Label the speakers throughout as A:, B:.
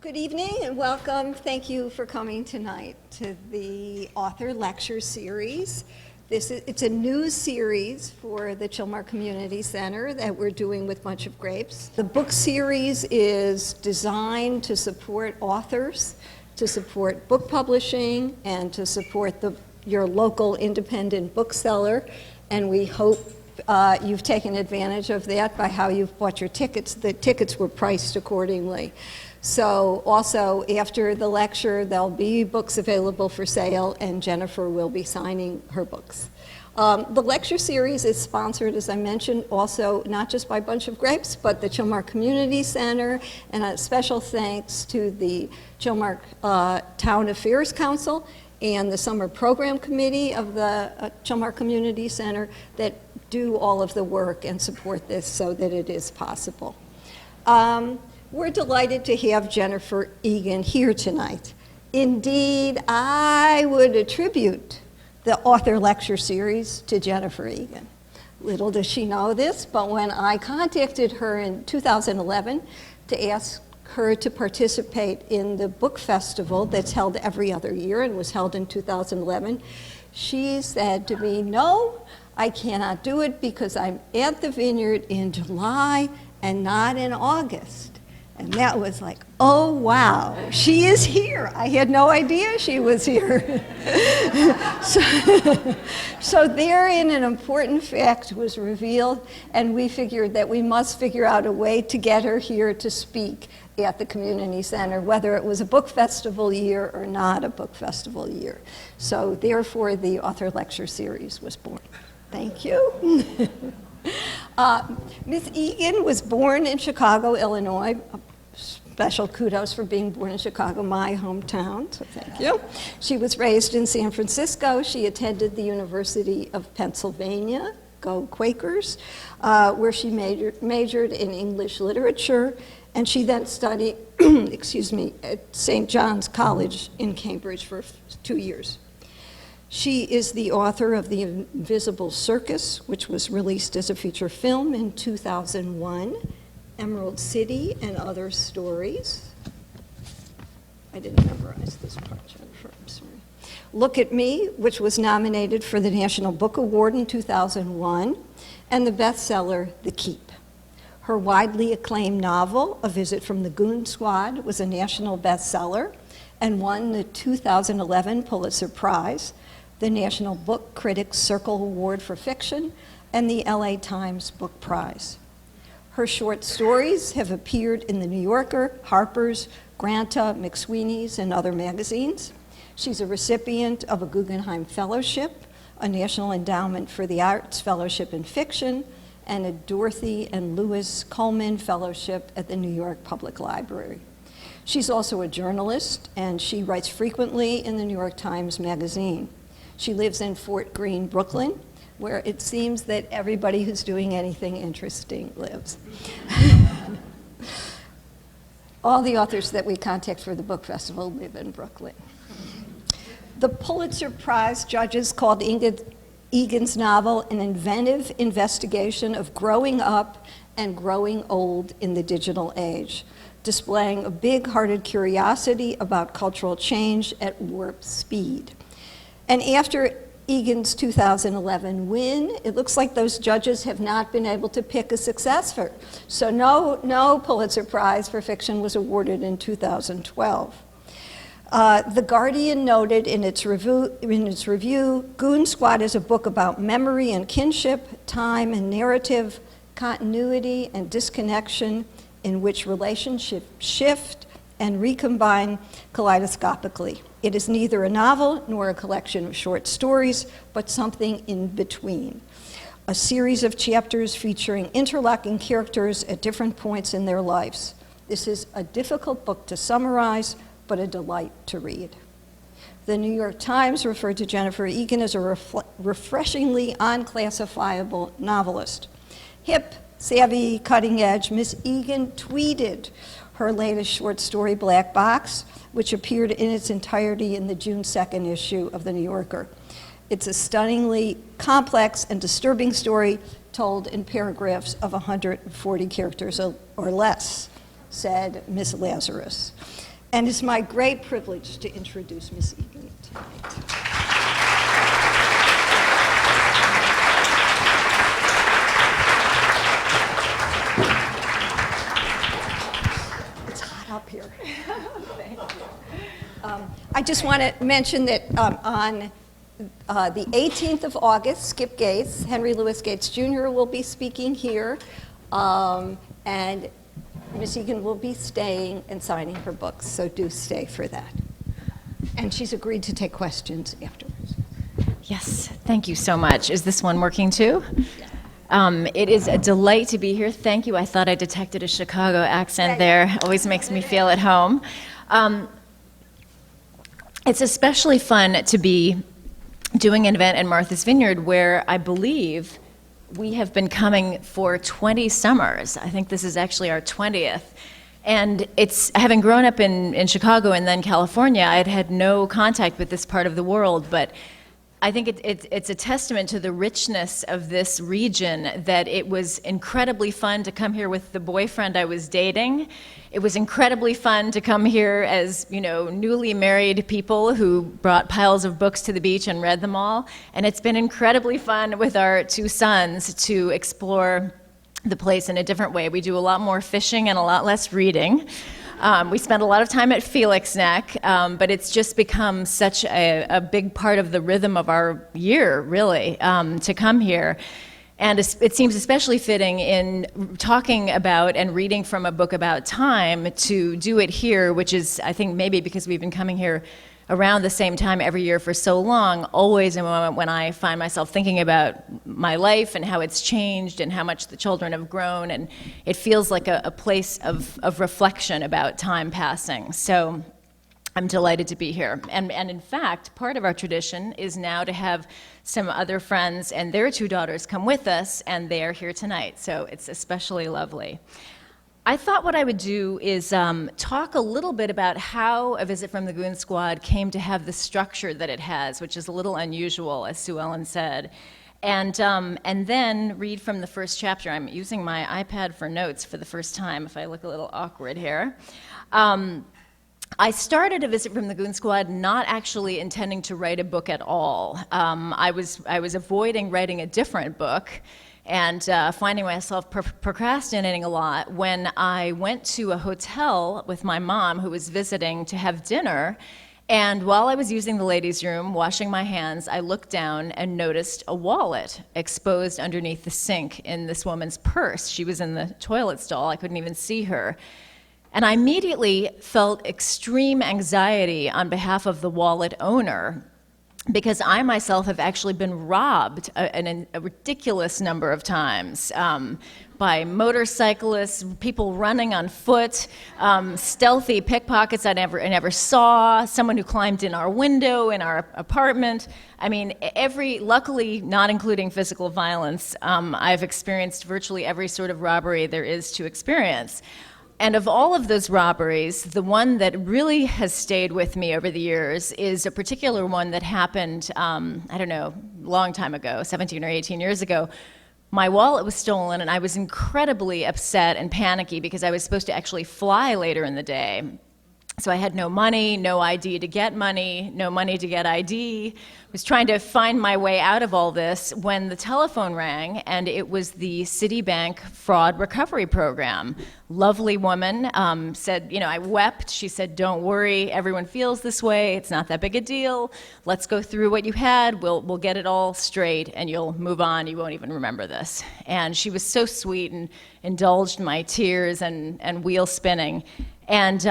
A: Good evening and welcome. Thank you for coming tonight to the author lecture series. It's a new series for the Chilmar Community Center that we're doing with Bunch of Grapes. The book series is designed to support authors, to support book publishing, and to support your local independent bookseller. And we hope you've taken advantage of that by how you've bought your tickets. The tickets were priced accordingly. So also after the lecture, there'll be books available for sale and Jennifer will be signing her books. The lecture series is sponsored, as I mentioned, also not just by Bunch of Grapes, but the Chilmar Community Center, and a special thanks to the Chilmar Town Affairs Council and the Summer Program Committee of the Chilmar Community Center that do all of the work and support this so that it is possible. We're delighted to have Jennifer Egan here tonight. Indeed, I would attribute the author lecture series to Jennifer Egan. Little does she know this, but when I contacted her in 2011 to ask her to participate in the book festival that's held every other year and was held in 2011, she said to me, "No, I cannot do it because I'm at the Vineyard in July and not in August." And that was like, oh wow, she is here. I had no idea she was here. So therein an important fact was revealed, and we figured that we must figure out a way to get her here to speak at the community center, whether it was a book festival year or not a book festival year. So therefore the author lecture series was born. Thank you. Ms. Egan was born in Chicago, Illinois. Special kudos for being born in Chicago, my hometown, so thank you. She was raised in San Francisco. She attended the University of Pennsylvania, go Quakers, where she majored in English literature, and she then studied, at St. John's College in Cambridge for 2 years. She is the author of The Invisible Circus, which was released as a feature film in 2001, Emerald City and Other Stories. I didn't memorize this part, Jennifer, I'm sorry. Look at Me, which was nominated for the National Book Award in 2001, and the bestseller, The Keep. Her widely acclaimed novel, A Visit from the Goon Squad, was a national bestseller and won the 2011 Pulitzer Prize, the National Book Critics Circle Award for Fiction, and the LA Times Book Prize. Her short stories have appeared in The New Yorker, Harper's, Granta, McSweeney's, and other magazines. She's a recipient of a Guggenheim Fellowship, a National Endowment for the Arts Fellowship in Fiction, and a Dorothy and Lewis Coleman Fellowship at the New York Public Library. She's also a journalist, and she writes frequently in the New York Times Magazine. She lives in Fort Greene, Brooklyn, where it seems that everybody who's doing anything interesting lives. All the authors that we contact for the book festival live in Brooklyn. The Pulitzer Prize judges called Egan's novel an inventive investigation of growing up and growing old in the digital age, displaying a big-hearted curiosity about cultural change at warp speed. And after Egan's 2011 win, it looks like those judges have not been able to pick a successor. So no Pulitzer Prize for fiction was awarded in 2012. The Guardian noted in its review, Goon Squad is a book about memory and kinship, time and narrative, continuity and disconnection, in which relationships shift and recombine kaleidoscopically. It is neither a novel nor a collection of short stories, but something in between. A series of chapters featuring interlocking characters at different points in their lives. This is a difficult book to summarize, but a delight to read. The New York Times referred to Jennifer Egan as a refreshingly unclassifiable novelist. Hip, savvy, cutting edge, Miss Egan tweeted her latest short story, Black Box, which appeared in its entirety in the June 2nd issue of The New Yorker. It's a stunningly complex and disturbing story told in paragraphs of 140 characters or less, said Miss Lazarus. And it's my great privilege to introduce Miss Egan tonight. It's hot up here.
B: Thank you.
A: I just want to mention that on the 18th of August, Skip Gates, Henry Louis Gates Jr. will be speaking here, and Miss Egan will be staying and signing her books, so do stay for that. And she's agreed to take questions afterwards.
B: Yes, thank you so much. Is this one working too? It is a delight to be here. Thank you. I thought I detected a Chicago accent there. Always makes me feel at home. It's especially fun to be doing an event in Martha's Vineyard where I believe we have been coming for 20 summers. I think this is actually our 20th. And having grown up in Chicago and then California, I'd had no contact with this part of the world, but I think it's a testament to the richness of this region that it was incredibly fun to come here with the boyfriend I was dating. It was incredibly fun to come here as, newly married people who brought piles of books to the beach and read them all. And it's been incredibly fun with our two sons to explore the place in a different way. We do a lot more fishing and a lot less reading. We spend a lot of time at Felix Neck, but it's just become such a big part of the rhythm of our year, really, to come here. And it seems especially fitting in talking about and reading from a book about time to do it here, which is, I think, maybe because we've been coming here around the same time every year for so long, always a moment when I find myself thinking about my life and how it's changed and how much the children have grown, and it feels like a place of reflection about time passing. So I'm delighted to be here. And in fact, part of our tradition is now to have some other friends and their two daughters come with us, and they are here tonight, so it's especially lovely. I thought what I would do is talk a little bit about how A Visit from the Goon Squad came to have the structure that it has, which is a little unusual, as Sue Ellen said, and then read from the first chapter. I'm using my iPad for notes for the first time, if I look a little awkward here. I started A Visit from the Goon Squad not actually intending to write a book at all. I was avoiding writing a different book and finding myself procrastinating a lot when I went to a hotel with my mom who was visiting to have dinner, and while I was using the ladies' room, washing my hands, I looked down and noticed a wallet exposed underneath the sink in this woman's purse. She was in the toilet stall. I couldn't even see her. And I immediately felt extreme anxiety on behalf of the wallet owner, because I myself have actually been robbed a ridiculous number of times by motorcyclists, people running on foot, stealthy pickpockets I never saw, someone who climbed in our window in our apartment. I mean, luckily not including physical violence, I've experienced virtually every sort of robbery there is to experience. And of all of those robberies, the one that really has stayed with me over the years is a particular one that happened, I don't know, a long time ago, 17 or 18 years ago. My wallet was stolen, and I was incredibly upset and panicky because I was supposed to actually fly later in the day. So I had no money, no ID to get money, no money to get ID. I was trying to find my way out of all this when the telephone rang, and it was the Citibank Fraud Recovery Program. Lovely woman said, I wept. She said, "Don't worry, everyone feels this way. It's not that big a deal. Let's go through what you had. We'll get it all straight, and you'll move on. You won't even remember this." And she was so sweet and indulged my tears and wheel spinning. And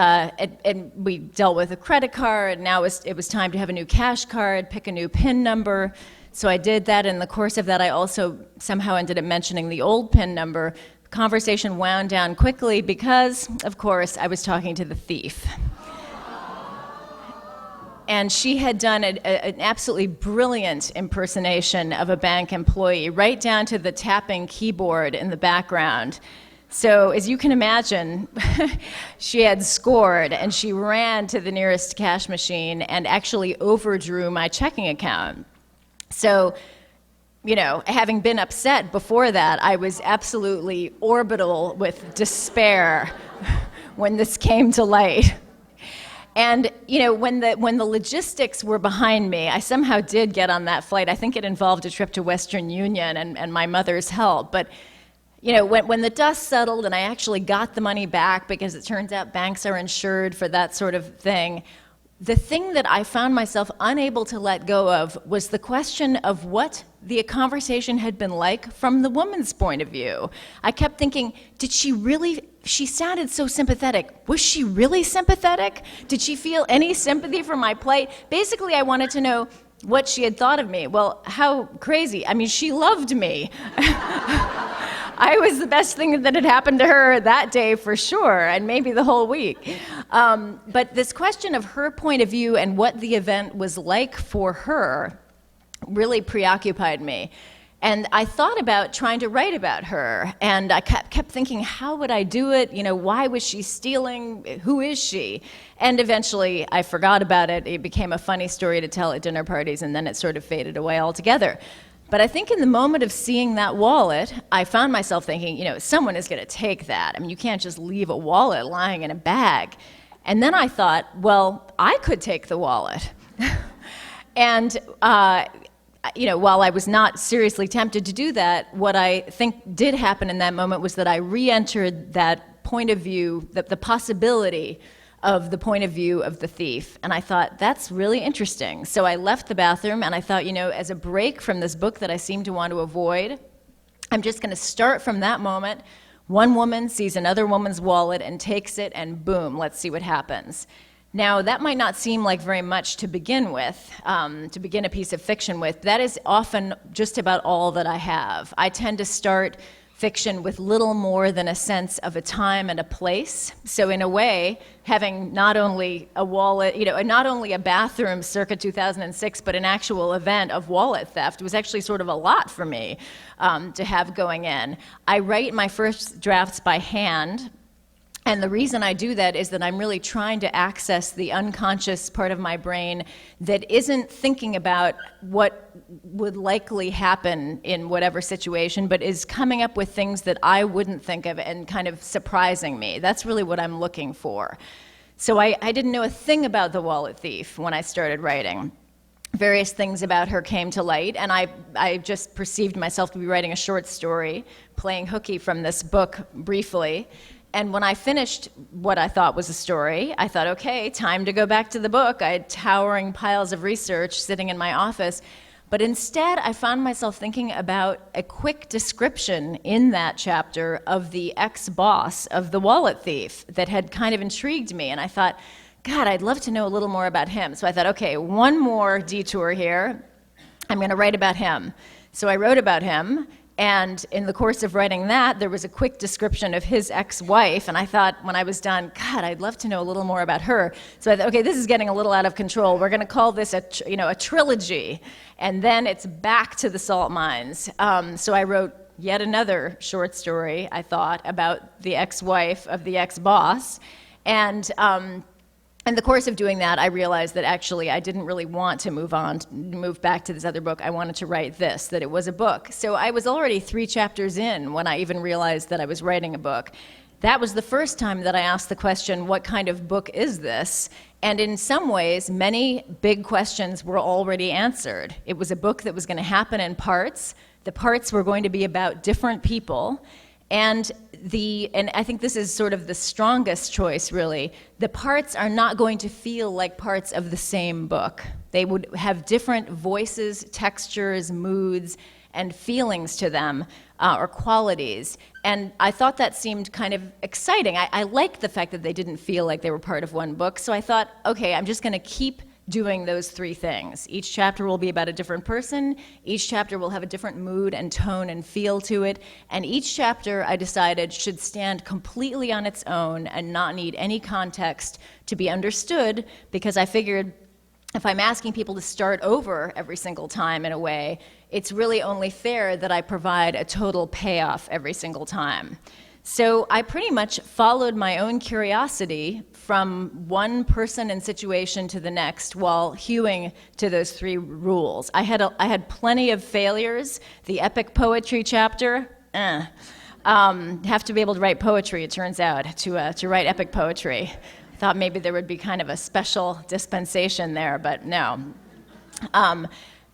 B: we dealt with a credit card, and now it was time to have a new cash card, pick a new PIN number. So I did that. In the course of that, I also somehow ended up mentioning the old PIN number. The conversation wound down quickly because, of course, I was talking to the thief. And she had done an absolutely brilliant impersonation of a bank employee, right down to the tapping keyboard in the background. So as you can imagine, she had scored, and she ran to the nearest cash machine and actually overdrew my checking account. So, having been upset before that, I was absolutely orbital with despair when this came to light. And when the logistics were behind me, I somehow did get on that flight. I think it involved a trip to Western Union and my mother's help. But when the dust settled and I actually got the money back, because it turns out banks are insured for that sort of thing, the thing that I found myself unable to let go of was the question of what the conversation had been like from the woman's point of view. I kept thinking, she sounded so sympathetic. Was she really sympathetic? Did she feel any sympathy for my plight? Basically, I wanted to know what she had thought of me. Well, how crazy. I mean, she loved me. I was the best thing that had happened to her that day for sure, and maybe the whole week. But this question of her point of view and what the event was like for her really preoccupied me. And I thought about trying to write about her, and I kept thinking, how would I do it? Why was she stealing? Who is she? And eventually I forgot about it. It became a funny story to tell at dinner parties, and then it sort of faded away altogether. But I think in the moment of seeing that wallet, I found myself thinking, someone is going to take that. I mean, you can't just leave a wallet lying in a bag. And then I thought, well, I could take the wallet. And, while I was not seriously tempted to do that, what I think did happen in that moment was that I re-entered that point of view, the possibility of the point of view of the thief. And I thought, that's really interesting. So I left the bathroom and I thought, as a break from this book that I seem to want to avoid, I'm just going to start from that moment. One woman sees another woman's wallet and takes it, and boom, let's see what happens. Now, that might not seem like very much to begin with, to begin a piece of fiction with. That is often just about all that I have. I tend to start fiction with little more than a sense of a time and a place. So in a way, having not only a wallet, not only a bathroom circa 2006, but an actual event of wallet theft was actually sort of a lot for me to have going in. I write my first drafts by hand. And the reason I do that is that I'm really trying to access the unconscious part of my brain that isn't thinking about what would likely happen in whatever situation, but is coming up with things that I wouldn't think of and kind of surprising me. That's really what I'm looking for. So I didn't know a thing about the wallet thief when I started writing. Various things about her came to light, and I just perceived myself to be writing a short story, playing hooky from this book briefly. And when I finished what I thought was a story, I thought, okay, time to go back to the book. I had towering piles of research sitting in my office. But instead, I found myself thinking about a quick description in that chapter of the ex-boss of the wallet thief that had kind of intrigued me. And I thought, God, I'd love to know a little more about him. So I thought, okay, one more detour here. I'm going to write about him. So I wrote about him. And in the course of writing that, there was a quick description of his ex-wife, and I thought when I was done, God, I'd love to know a little more about her. So I thought, okay, this is getting a little out of control. We're going to call this a trilogy, and then it's back to the salt mines. So I wrote yet another short story, I thought, about the ex-wife of the ex-boss, and in the course of doing that, I realized that actually I didn't really want to move back to this other book. I wanted to write this, that it was a book. So I was already 3 chapters in when I even realized that I was writing a book. That was the first time that I asked the question, what kind of book is this? And in some ways, many big questions were already answered. It was a book that was going to happen in parts. The parts were going to be about different people. And I think this is sort of the strongest choice, really. The parts are not going to feel like parts of the same book. They would have different voices, textures, moods, and feelings to them, or qualities. And I thought that seemed kind of exciting. I liked the fact that they didn't feel like they were part of one book. So I thought, okay, I'm just going to keep doing those 3 things. Each chapter will be about a different person. Each chapter will have a different mood and tone and feel to it. And each chapter, I decided, should stand completely on its own and not need any context to be understood, because I figured if I'm asking people to start over every single time in a way, it's really only fair that I provide a total payoff every single time. So I pretty much followed my own curiosity from one person and situation to the next while hewing to those 3 rules. I had plenty of failures. The epic poetry chapter, have to be able to write poetry, it turns out, to write epic poetry. thought maybe there would be kind of a special dispensation there, but no.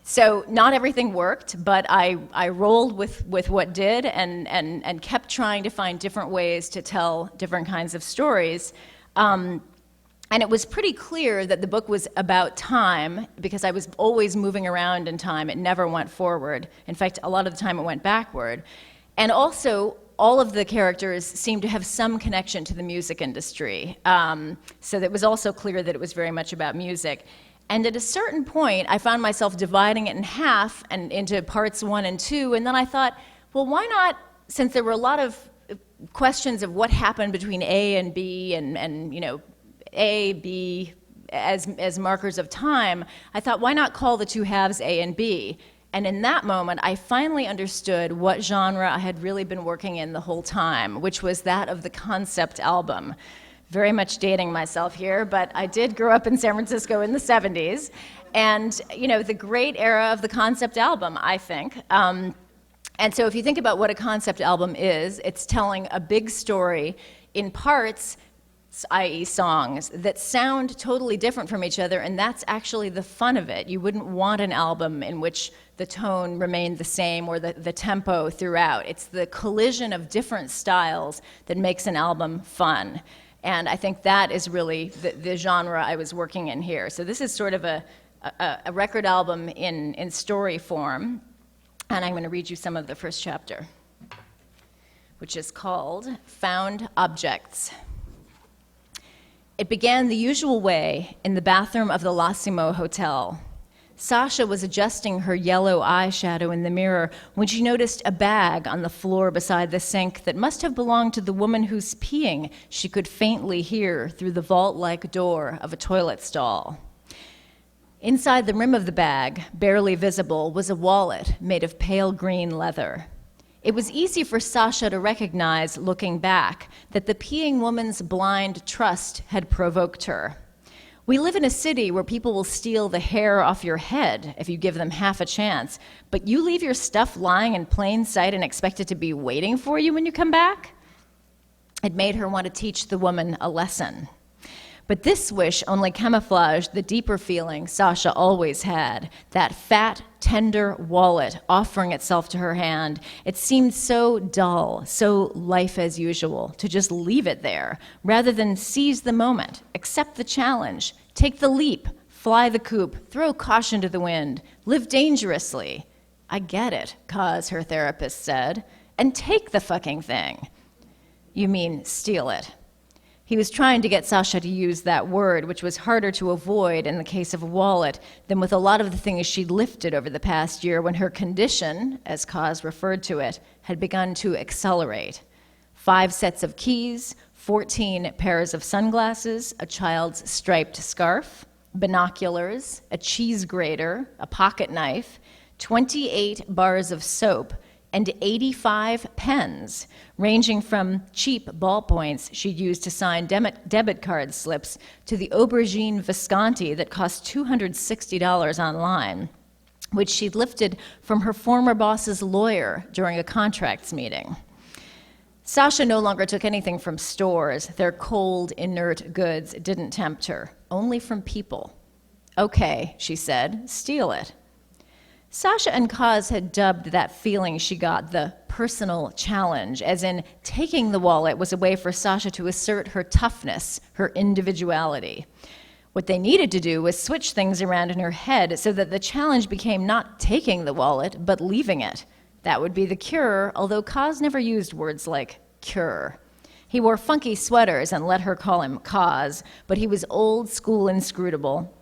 B: So not everything worked, but I rolled with what did and kept trying to find different ways to tell different kinds of stories. And it was pretty clear that the book was about time, because I was always moving around in time. It never went forward. In fact, a lot of the time it went backward. And also, all of the characters seemed to have some connection to the music industry. So it was also clear that it was very much about music. And at a certain point, I found myself dividing it in half and into parts 1 and 2, and then I thought, well, why not, since there were a lot of questions of what happened between A and B and you know, A, B as markers of time, I thought, why not call the two halves A and B? And in that moment, I finally understood what genre I had really been working in the whole time, which was that of the concept album. Very much dating myself here, but I did grow up in San Francisco in the 70s. And, you know, the great era of the concept album, I think. And so if you think about what a concept album is, it's telling a big story in parts, i.e. songs, that sound totally different from each other, and that's actually the fun of it. You wouldn't want an album in which the tone remained the same or the tempo throughout. It's the collision of different styles that makes an album fun. And I think that is really the genre I was working in here. So this is sort of a record album in story form, and I'm going to read you some of the first chapter, which is called Found Objects. It began the usual way in the bathroom of the L'Ossimo Hotel. Sasha was adjusting her yellow eyeshadow in the mirror when she noticed a bag on the floor beside the sink that must have belonged to the woman whose peeing she could faintly hear through the vault-like door of a toilet stall. Inside the rim of the bag, barely visible, was a wallet made of pale green leather. It was easy for Sasha to recognize, looking back, that the peeing woman's blind trust had provoked her. We live in a city where people will steal the hair off your head if you give them half a chance, but you leave your stuff lying in plain sight and expect it to be waiting for you when you come back? It made her want to teach the woman a lesson. But this wish only camouflaged the deeper feeling Sasha always had, that fat, tender wallet offering itself to her hand. It seemed so dull, so life as usual, to just leave it there, rather than seize the moment, accept the challenge, take the leap, fly the coop, throw caution to the wind, live dangerously. I get it, Kaz, her therapist said, and take the fucking thing. You mean steal it. He was trying to get Sasha to use that word, which was harder to avoid in the case of a wallet than with a lot of the things she'd lifted over the past year when her condition, as Kaz referred to it, had begun to accelerate. 5 sets of keys, 14 pairs of sunglasses, a child's striped scarf, binoculars, a cheese grater, a pocket knife, 28 bars of soap, and 85 pens, ranging from cheap ballpoints she'd used to sign debit card slips to the aubergine Visconti that cost $260 online, which she'd lifted from her former boss's lawyer during a contracts meeting. Sasha no longer took anything from stores. Their cold, inert goods didn't tempt her, only from people. Okay, she said, steal it. Sasha and Kaz had dubbed that feeling she got the personal challenge, as in taking the wallet was a way for Sasha to assert her toughness, her individuality. What they needed to do was switch things around in her head so that the challenge became not taking the wallet, but leaving it. That would be the cure, although Kaz never used words like cure. He wore funky sweaters and let her call him Kaz, but he was old school inscrutable,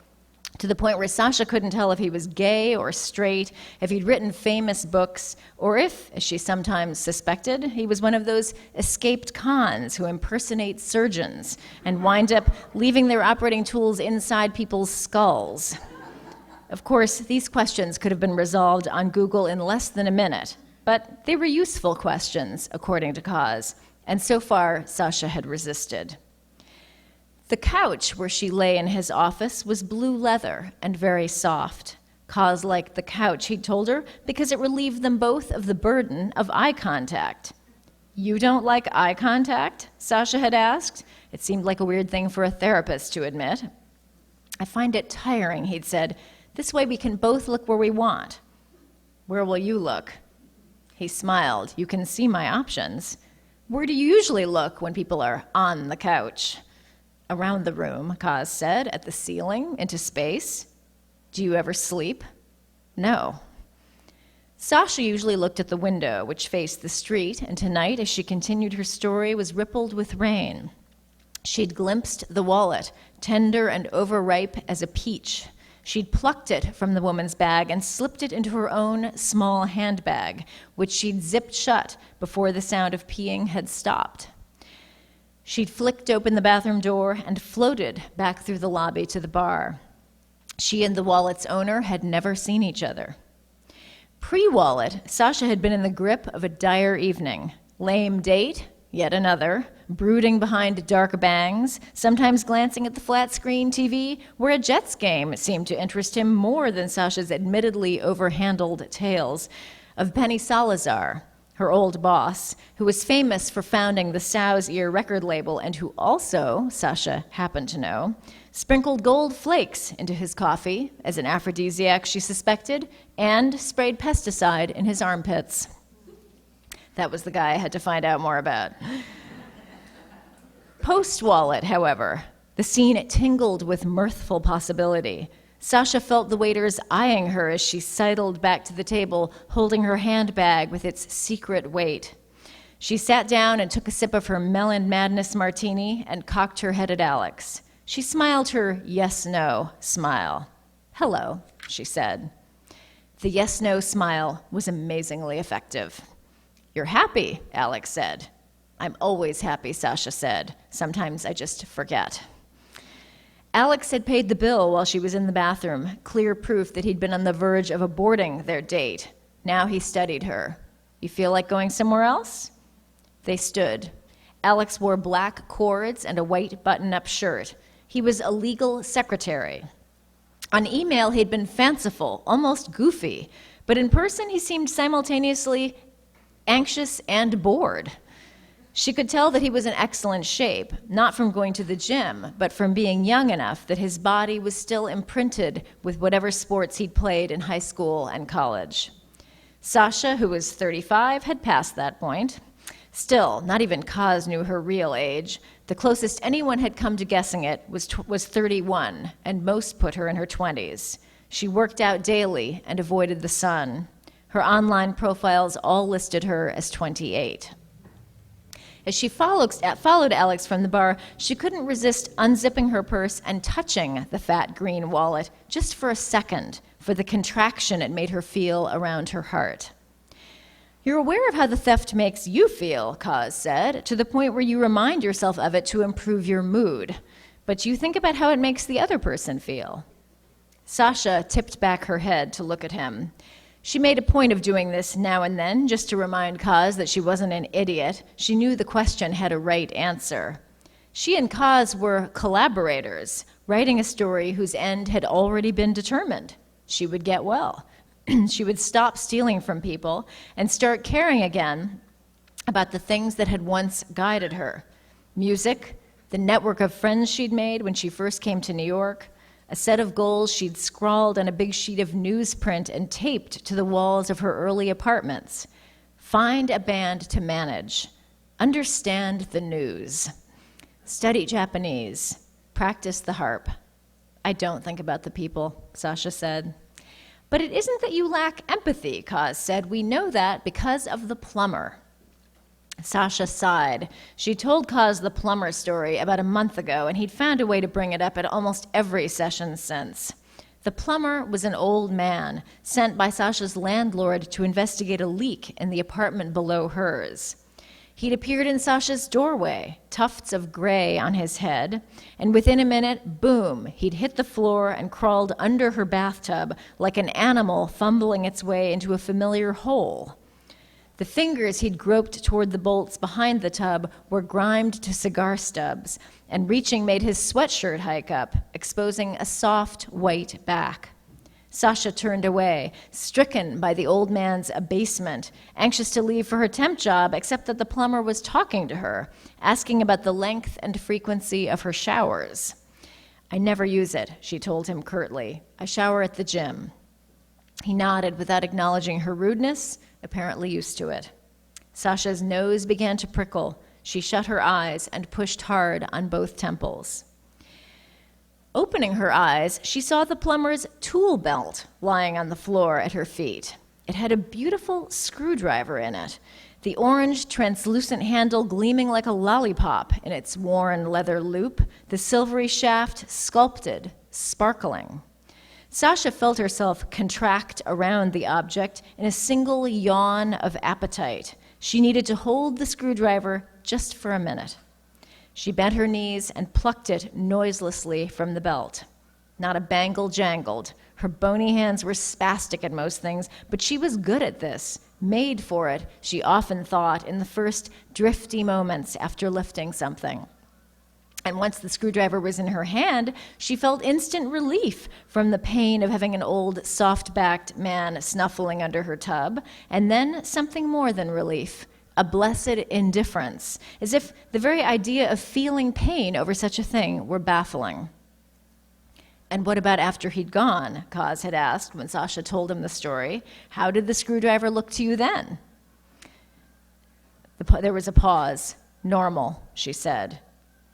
B: to the point where Sasha couldn't tell if he was gay or straight, if he'd written famous books, or if, as she sometimes suspected, he was one of those escaped cons who impersonate surgeons and wind up leaving their operating tools inside people's skulls. Of course, these questions could have been resolved on Google in less than a minute, but they were useful questions, according to Kaz, and so far, Sasha had resisted. The couch where she lay in his office was blue leather and very soft. Kaz liked the couch, he'd told her, because it relieved them both of the burden of eye contact. You don't like eye contact? Sasha had asked. It seemed like a weird thing for a therapist to admit. "I find it tiring," he'd said. "This way we can both look where we want." "Where will you look?" He smiled. "You can see my options." "Where do you usually look when people are on the couch?" "Around the room," Kaz said, "at the ceiling, into space." "Do you ever sleep?" "No." Sasha usually looked at the window, which faced the street, and tonight, as she continued her story, was rippled with rain. She'd glimpsed the wallet, tender and overripe as a peach. She'd plucked it from the woman's bag and slipped it into her own small handbag, which she'd zipped shut before the sound of peeing had stopped. She'd flicked open the bathroom door and floated back through the lobby to the bar. She and the wallet's owner had never seen each other. Pre-wallet, Sasha had been in the grip of a dire evening. Lame date, yet another, brooding behind dark bangs, sometimes glancing at the flat-screen TV, where a Jets game seemed to interest him more than Sasha's admittedly overhandled tales of Penny Salazar, her old boss, who was famous for founding the Sow's Ear record label and who also, Sasha happened to know, sprinkled gold flakes into his coffee as an aphrodisiac, she suspected, and sprayed pesticide in his armpits. That was the guy I had to find out more about. Post-wallet, however, the scene tingled with mirthful possibility. Sasha felt the waiters eyeing her as she sidled back to the table, holding her handbag with its secret weight. She sat down and took a sip of her melon madness martini and cocked her head at Alex. She smiled her yes-no smile. "Hello," she said. The yes-no smile was amazingly effective. "You're happy," Alex said. "I'm always happy," Sasha said. "Sometimes I just forget." Alex had paid the bill while she was in the bathroom, clear proof that he'd been on the verge of aborting their date. Now he studied her. "You feel like going somewhere else?" They stood. Alex wore black cords and a white button-up shirt. He was a legal secretary. On email, he'd been fanciful, almost goofy, but in person, he seemed simultaneously anxious and bored. She could tell that he was in excellent shape, not from going to the gym, but from being young enough that his body was still imprinted with whatever sports he'd played in high school and college. Sasha, who was 35, had passed that point. Still, not even Kaz knew her real age. The closest anyone had come to guessing it was 31, and most put her in her 20s. She worked out daily and avoided the sun. Her online profiles all listed her as 28. As she followed Alex from the bar, she couldn't resist unzipping her purse and touching the fat green wallet just for a second, for the contraction it made her feel around her heart. "You're aware of how the theft makes you feel," Kaz said, "to the point where you remind yourself of it to improve your mood. But you think about how it makes the other person feel." Sasha tipped back her head to look at him. She made a point of doing this now and then, just to remind Kaz that she wasn't an idiot. She knew the question had a right answer. She and Kaz were collaborators, writing a story whose end had already been determined. She would get well. She would stop stealing from people and start caring again about the things that had once guided her. Music, the network of friends she'd made when she first came to New York, a set of goals she'd scrawled on a big sheet of newsprint and taped to the walls of her early apartments. Find a band to manage. Understand the news. Study Japanese. Practice the harp. "I don't think about the people," Sasha said. "But it isn't that you lack empathy," Kaz said. "We know that because of the plumber." Sasha sighed. She told Kaz the plumber story about a month ago, and he'd found a way to bring it up at almost every session since. The plumber was an old man, sent by Sasha's landlord to investigate a leak in the apartment below hers. He'd appeared in Sasha's doorway, tufts of gray on his head, and within a minute, boom, he'd hit the floor and crawled under her bathtub like an animal fumbling its way into a familiar hole. The fingers he'd groped toward the bolts behind the tub were grimed to cigar stubs, and reaching made his sweatshirt hike up, exposing a soft, white back. Sasha turned away, stricken by the old man's abasement, anxious to leave for her temp job, except that the plumber was talking to her, asking about the length and frequency of her showers. "I never use it," she told him curtly. "I shower at the gym." He nodded without acknowledging her rudeness, apparently used to it. Sasha's nose began to prickle. She shut her eyes and pushed hard on both temples. Opening her eyes, she saw the plumber's tool belt lying on the floor at her feet. It had a beautiful screwdriver in it, the orange, translucent handle gleaming like a lollipop in its worn leather loop, the silvery shaft sculpted, sparkling. Sasha felt herself contract around the object in a single yawn of appetite. She needed to hold the screwdriver just for a minute. She bent her knees and plucked it noiselessly from the belt. Not a bangle jangled. Her bony hands were spastic at most things, but she was good at this, made for it, she often thought in the first drifty moments after lifting something. And once the screwdriver was in her hand, she felt instant relief from the pain of having an old, soft-backed man snuffling under her tub, and then something more than relief. A blessed indifference, as if the very idea of feeling pain over such a thing were baffling. "And what about after he'd gone?" Kaz had asked when Sasha told him the story. "How did the screwdriver look to you then?" There was a pause. "Normal," she said.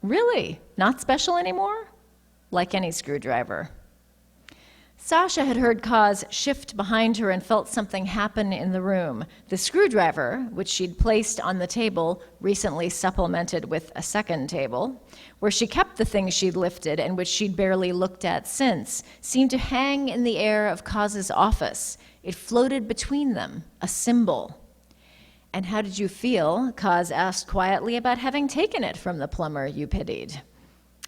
B: "Really? Not special anymore?" "Like any screwdriver." Sasha had heard Kaz shift behind her and felt something happen in the room. The screwdriver, which she'd placed on the table, recently supplemented with a second table, where she kept the things she'd lifted and which she'd barely looked at since, seemed to hang in the air of Kaz's office. It floated between them, a symbol. "And how did you feel," Kaz asked quietly, "about having taken it from the plumber you pitied?"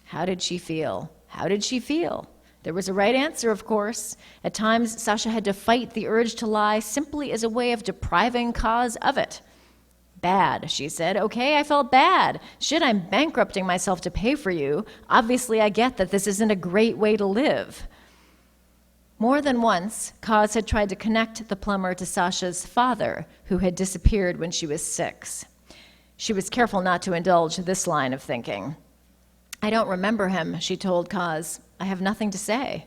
B: How did she feel? How did she feel? There was a right answer, of course. At times, Sasha had to fight the urge to lie simply as a way of depriving Kaz of it. "Bad," she said. "Okay, I felt bad. Shit, I'm bankrupting myself to pay for you. Obviously, I get that this isn't a great way to live." More than once, Kaz had tried to connect the plumber to Sasha's father, who had disappeared when she was 6. She was careful not to indulge this line of thinking. "I don't remember him," she told Kaz. "I have nothing to say."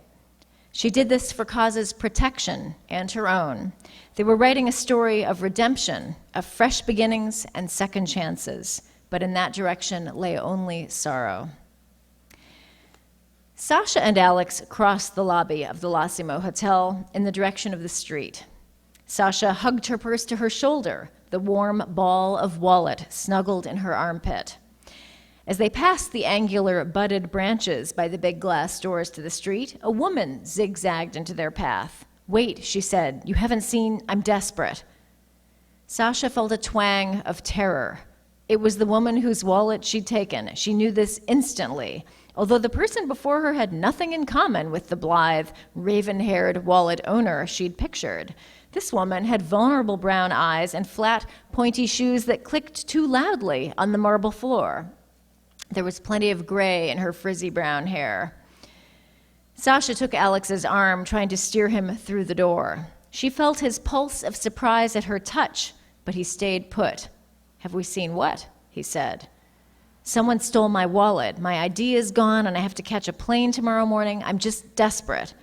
B: She did this for Kaz's protection and her own. They were writing a story of redemption, of fresh beginnings and second chances, but in that direction lay only sorrow. Sasha and Alex crossed the lobby of the L'Assimo Hotel in the direction of the street. Sasha hugged her purse to her shoulder, the warm ball of wallet snuggled in her armpit. As they passed the angular, budded branches by the big glass doors to the street, a woman zigzagged into their path. "Wait," she said, "you haven't seen, I'm desperate." Sasha felt a twang of terror. It was the woman whose wallet she'd taken. She knew this instantly, although the person before her had nothing in common with the blithe, raven-haired wallet owner she'd pictured. This woman had vulnerable brown eyes and flat, pointy shoes that clicked too loudly on the marble floor. There was plenty of gray in her frizzy brown hair. Sasha took Alex's arm, trying to steer him through the door. She felt his pulse of surprise at her touch, but he stayed put. "Have we seen what?" he said. "Someone stole my wallet. My ID is gone, and I have to catch a plane tomorrow morning. I'm just desperate."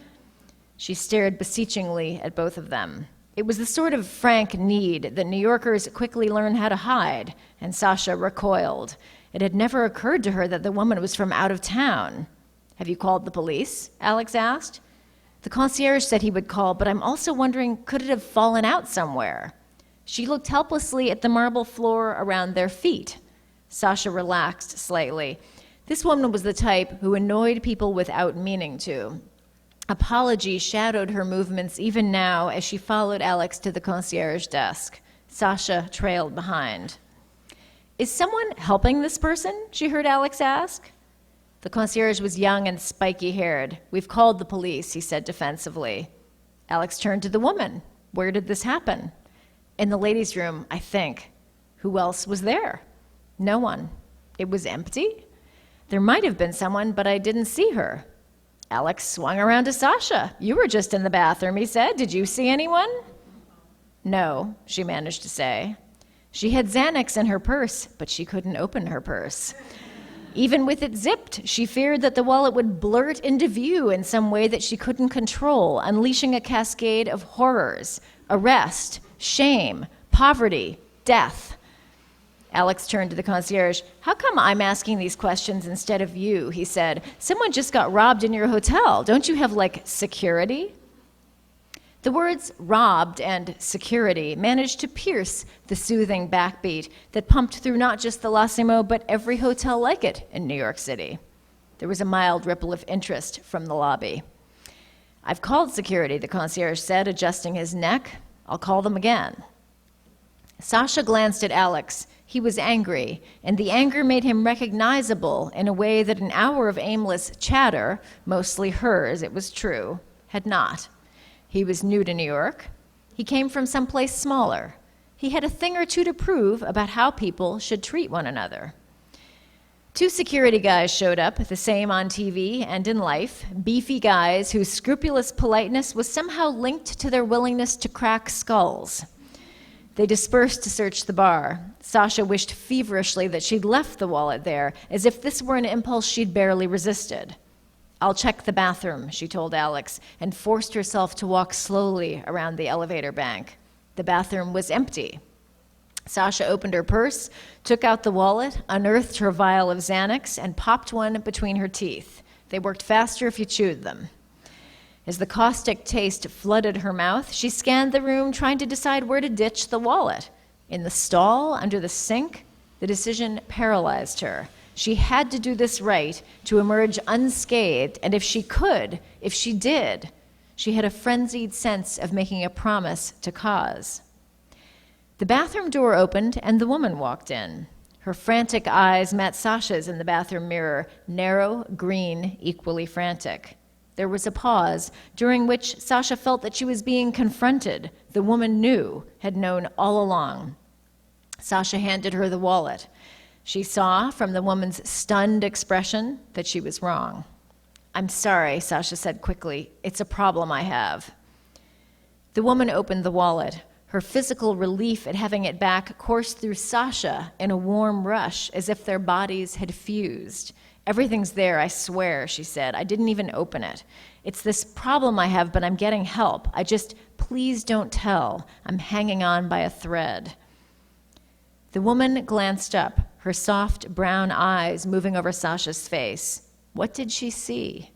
B: She stared beseechingly at both of them. It was the sort of frank need that New Yorkers quickly learn how to hide, and Sasha recoiled. It had never occurred to her that the woman was from out of town. "Have you called the police?" Alex asked. "The concierge said he would call, but I'm also wondering, could it have fallen out somewhere?" She looked helplessly at the marble floor around their feet. Sasha relaxed slightly. This woman was the type who annoyed people without meaning to. Apology shadowed her movements even now as she followed Alex to the concierge desk. Sasha trailed behind. "Is someone helping this person?" she heard Alex ask. The concierge was young and spiky-haired. "We've called the police," he said defensively. Alex turned to the woman. "Where did this happen?" "In the ladies' room, I think." "Who else was there?" "No one." "It was empty?" "There might have been someone, but I didn't see her." Alex swung around to Sasha. "You were just in the bathroom," he said. "Did you see anyone?" "No," she managed to say. She had Xanax in her purse, but she couldn't open her purse. Even with it zipped, she feared that the wallet would blurt into view in some way that she couldn't control, unleashing a cascade of horrors: arrest, shame, poverty, death. Alex turned to the concierge. "How come I'm asking these questions instead of you?" he said. "Someone just got robbed in your hotel. Don't you have, like, security?" The words robbed and security managed to pierce the soothing backbeat that pumped through not just the L'Ossimo, but every hotel like it in New York City. There was a mild ripple of interest from the lobby. "I've called security," the concierge said, adjusting his neck. "I'll call them again." Sasha glanced at Alex. He was angry, and the anger made him recognizable in a way that an hour of aimless chatter, mostly hers, it was true, had not. He was new to New York. He came from someplace smaller. He had a thing or two to prove about how people should treat one another. Two security guys showed up, the same on TV and in life, beefy guys whose scrupulous politeness was somehow linked to their willingness to crack skulls. They dispersed to search the bar. Sasha wished feverishly that she'd left the wallet there, as if this were an impulse she'd barely resisted. "I'll check the bathroom," she told Alex, and forced herself to walk slowly around the elevator bank. The bathroom was empty. Sasha opened her purse, took out the wallet, unearthed her vial of Xanax, and popped one between her teeth. They worked faster if you chewed them. As the caustic taste flooded her mouth, she scanned the room, trying to decide where to ditch the wallet. In the stall, under the sink, the decision paralyzed her. She had to do this right to emerge unscathed, and if she could, if she did, she had a frenzied sense of making a promise to cause. The bathroom door opened, and the woman walked in. Her frantic eyes met Sasha's in the bathroom mirror, narrow, green, equally frantic. There was a pause, during which Sasha felt that she was being confronted. The woman knew, had known all along. Sasha handed her the wallet. She saw, from the woman's stunned expression, that she was wrong. "I'm sorry," Sasha said quickly. "It's a problem I have." The woman opened the wallet. Her physical relief at having it back coursed through Sasha in a warm rush, as if their bodies had fused. "Everything's there, I swear," she said. "I didn't even open it. It's this problem I have, but I'm getting help. Please don't tell. I'm hanging on by a thread." The woman glanced up, her soft brown eyes moving over Sasha's face. What did she see?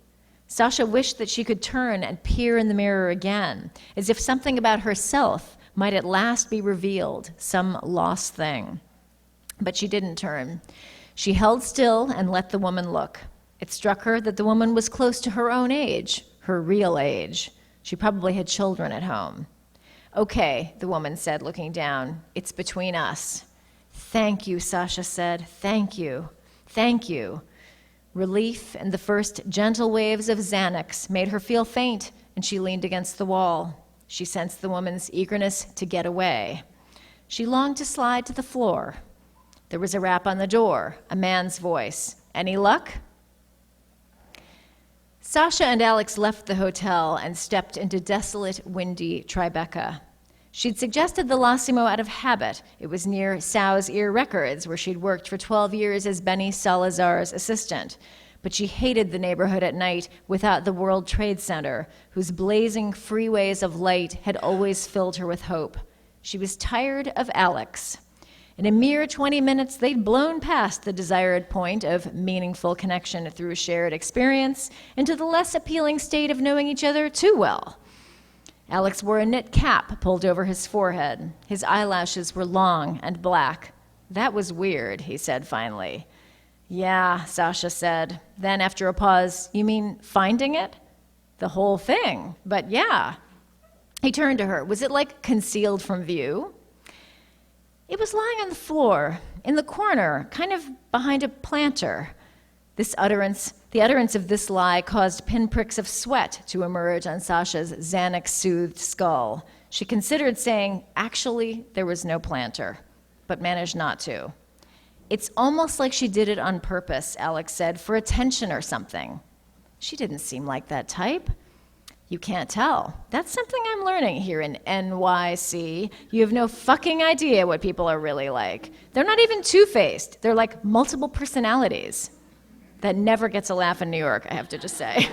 B: Sasha wished that she could turn and peer in the mirror again, as if something about herself might at last be revealed, some lost thing. But she didn't turn. She held still and let the woman look. It struck her that the woman was close to her own age, her real age. She probably had children at home. "Okay," the woman said, looking down. "It's between us." "Thank you," Sasha said. "Thank you. Thank you." Relief and the first gentle waves of Xanax made her feel faint, and she leaned against the wall. She sensed the woman's eagerness to get away. She longed to slide to the floor. There was a rap on the door, a man's voice. "Any luck?" Sasha and Alex left the hotel and stepped into desolate, windy Tribeca. She'd suggested the L'Ossimo out of habit. It was near Sow's Ear Records, where she'd worked for 12 years as Benny Salazar's assistant. But she hated the neighborhood at night without the World Trade Center, whose blazing freeways of light had always filled her with hope. She was tired of Alex. In a mere 20 minutes, they'd blown past the desired point of meaningful connection through shared experience into the less appealing state of knowing each other too well. Alex wore a knit cap pulled over his forehead. His eyelashes were long and black. "That was weird," he said finally. "Yeah," Sasha said. Then, after a pause, "You mean finding it?" "The whole thing, but yeah." He turned to her. "Was it like concealed from view?" "It was lying on the floor, in the corner, kind of behind a planter." The utterance of this lie caused pinpricks of sweat to emerge on Sasha's Xanax-soothed skull. She considered saying, "Actually, there was no planter," but managed not to. "It's almost like she did it on purpose," Alex said, "for attention or something." She didn't seem like that type. You can't tell. That's something I'm learning here in NYC. You have no fucking idea what people are really like. They're not even two-faced. They're like multiple personalities. That never gets a laugh in New York, I have to just say.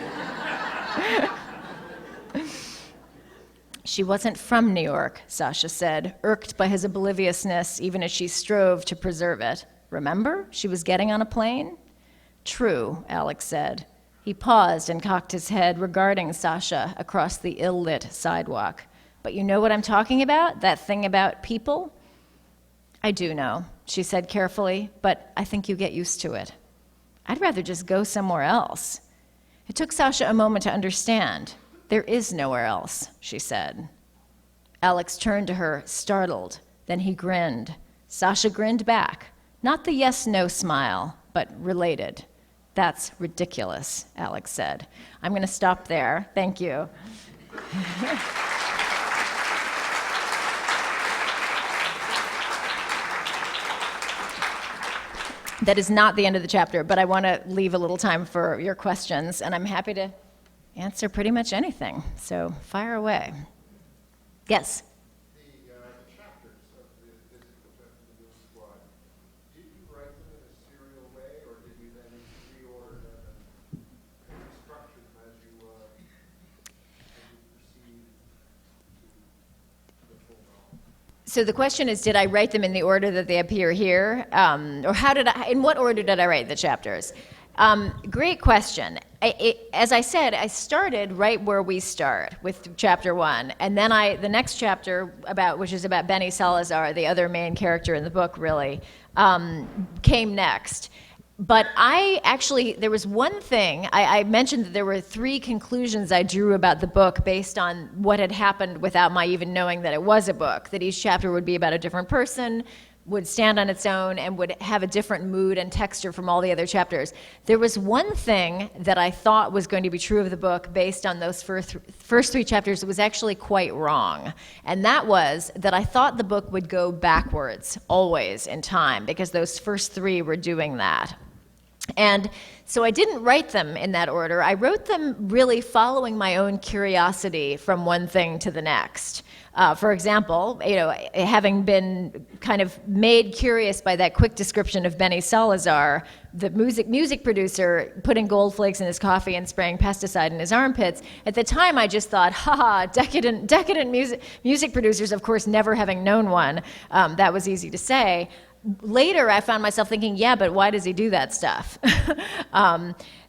B: She wasn't from New York, Sasha said, irked by his obliviousness even as she strove to preserve it. Remember? She was getting on a plane? True, Alex said. He paused and cocked his head, regarding Sasha across the ill-lit sidewalk. But you know what I'm talking about? That thing about people? I do know, she said carefully, but I think you get used to it. I'd rather just go somewhere else. It took Sasha a moment to understand. There is nowhere else, she said. Alex turned to her, startled. Then he grinned. Sasha grinned back. Not the yes-no smile, but related. That's ridiculous, Alex said. I'm going to stop there. Thank you. That is not the end of the chapter, but I want to leave a little time for your questions, and I'm happy to answer pretty much anything. So fire away. Yes?
C: The chapters of the physical chapters of the Goon Squad, did you write them in a serial way, or did you then reorder them and restructure them as you proceed to the full novel?
B: So the question is, did I write them in the order that they appear here? Or in what order did I write the chapters? Great question. As I said, I started right where we start with chapter 1, and then the next chapter which is about Benny Salazar, the other main character in the book, really, came next. But there was one thing, I mentioned that there were 3 conclusions I drew about the book based on what had happened without my even knowing that it was a book, that each chapter would be about a different person, would stand on its own, and would have a different mood and texture from all the other chapters. There was one thing that I thought was going to be true of the book based on those first 3 chapters that was actually quite wrong. And that was that I thought the book would go backwards, always, in time, because those first 3 were doing that. And so I didn't write them in that order. I wrote them really following my own curiosity from one thing to the next. For example, having been kind of made curious by that quick description of Benny Salazar, the music producer putting gold flakes in his coffee and spraying pesticide in his armpits. At the time, I just thought, decadent music producers, of course, never having known one. That was easy to say. Later, I found myself thinking, yeah, but why does he do that stuff?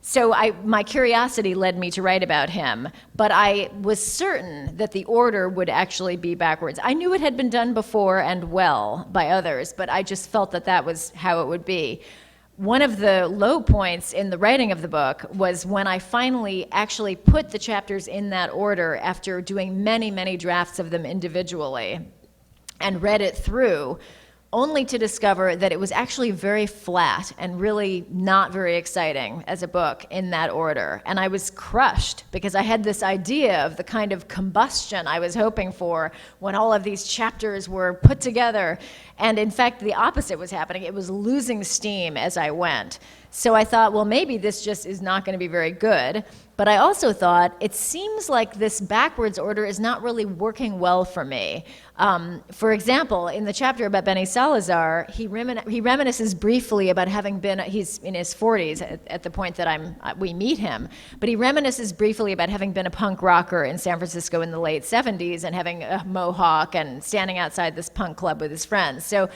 B: So my curiosity led me to write about him, but I was certain that the order would actually be backwards. I knew it had been done before and well by others, but I just felt that was how it would be. One of the low points in the writing of the book was when I finally actually put the chapters in that order after doing many, many drafts of them individually and read it through, only to discover that it was actually very flat and really not very exciting as a book in that order. And I was crushed because I had this idea of the kind of combustion I was hoping for when all of these chapters were put together. And in fact, the opposite was happening. It was losing steam as I went. So I thought, well, maybe this just is not going to be very good. But I also thought, it seems like this backwards order is not really working well for me. For example, in the chapter about Benny Salazar, he reminisces briefly about having been, he's in his 40s at the point that we meet him, but he reminisces briefly about having been a punk rocker in San Francisco in the late 70s and having a mohawk and standing outside this punk club with his friends. So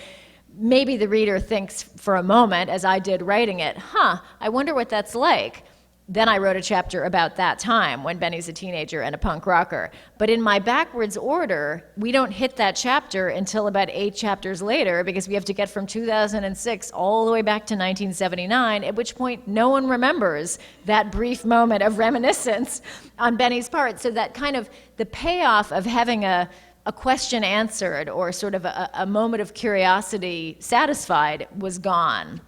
B: maybe the reader thinks for a moment, as I did writing it, I wonder what that's like. Then I wrote a chapter about that time when Benny's a teenager and a punk rocker. But in my backwards order, we don't hit that chapter until about 8 chapters later because we have to get from 2006 all the way back to 1979, at which point no one remembers that brief moment of reminiscence on Benny's part. So that kind of the payoff of having a question answered or sort of a moment of curiosity satisfied was gone.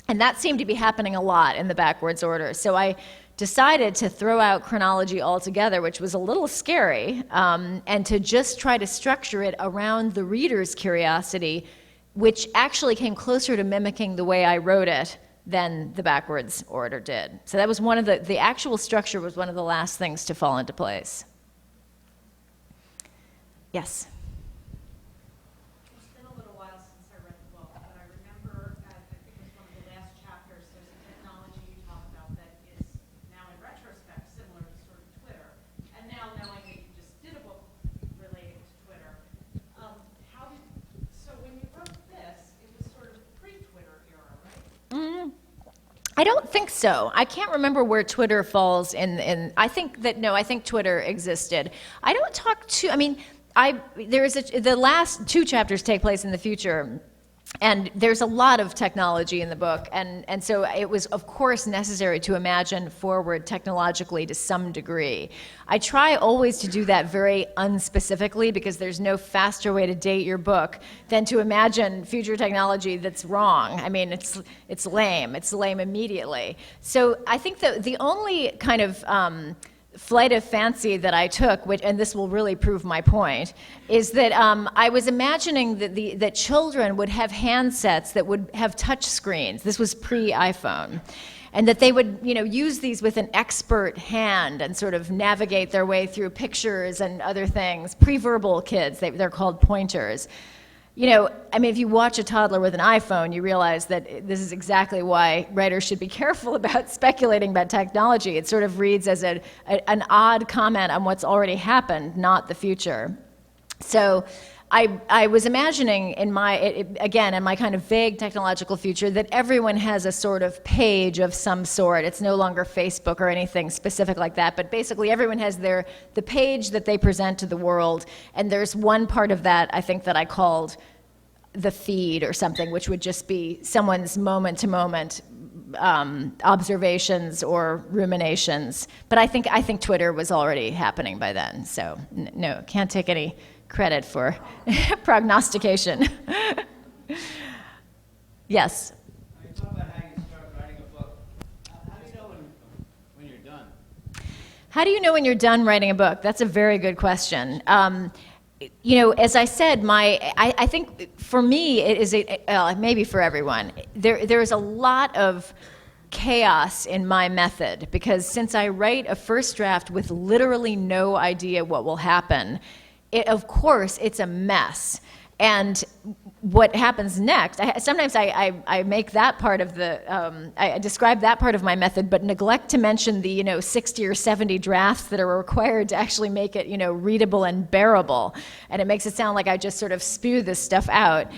B: And that seemed to be happening a lot in the backwards order. So I decided to throw out chronology altogether, which was a little scary, and to just try to structure it around the reader's curiosity, which actually came closer to mimicking the way I wrote it than the backwards order did. So that was one of the actual structure was one of the last things to fall into place. Yes?
D: It's been a little while since I read the book, but I remember, I think it was one of the last chapters, there's a technology you talk about that is now in retrospect similar to sort of Twitter. And now knowing that you just did a book relating to Twitter, so when you wrote this, it was sort of pre-Twitter era, right?
B: I don't think so. I can't remember where Twitter falls in I think Twitter existed. I don't talk to, I mean, the last two chapters take place in the future, and there's a lot of technology in the book, and so it was, of course, necessary to imagine forward technologically to some degree. I try always to do that very unspecifically, because there's no faster way to date your book than to imagine future technology that's wrong. I mean, it's lame. It's lame immediately. So I think that the only kind of flight of fancy that I took, and this will really prove my point, is that I was imagining that children would have handsets that would have touch screens. This was pre-iPhone. And that they would, use these with an expert hand and sort of navigate their way through pictures and other things. Pre-verbal kids, they're called pointers. If you watch a toddler with an iPhone, you realize that this is exactly why writers should be careful about speculating about technology. It sort of reads as an odd comment on what's already happened, not the future. So I was imagining in my kind of vague technological future that everyone has a sort of page of some sort. It's no longer Facebook or anything specific like that, but basically everyone has the page that they present to the world, and there's one part of that, I think, that I called the feed or something, which would just be someone's moment-to-moment observations or ruminations. But I think Twitter was already happening by then, so no, can't take any credit for prognostication. Yes?
E: You talk about how you start writing a book. How do you know when you're done?
B: How do you know when you're done writing a book? That's a very good question. As I said, I think for me, it is maybe for everyone, there is a lot of chaos in my method, because since I write a first draft with literally no idea what will happen, of course, it's a mess. And what happens next, sometimes I make that part of I describe that part of my method, but neglect to mention the 60 or 70 drafts that are required to actually make it readable and bearable. And it makes it sound like I just sort of spew this stuff out.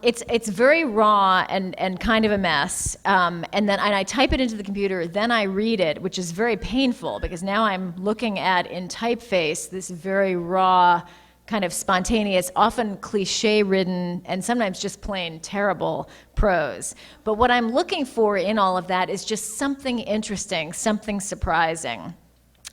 B: It's very raw and kind of a mess, and I type it into the computer, then I read it, which is very painful, because now I'm looking at, in typeface, this very raw, kind of spontaneous, often cliche-ridden, and sometimes just plain terrible prose. But what I'm looking for in all of that is just something interesting, something surprising.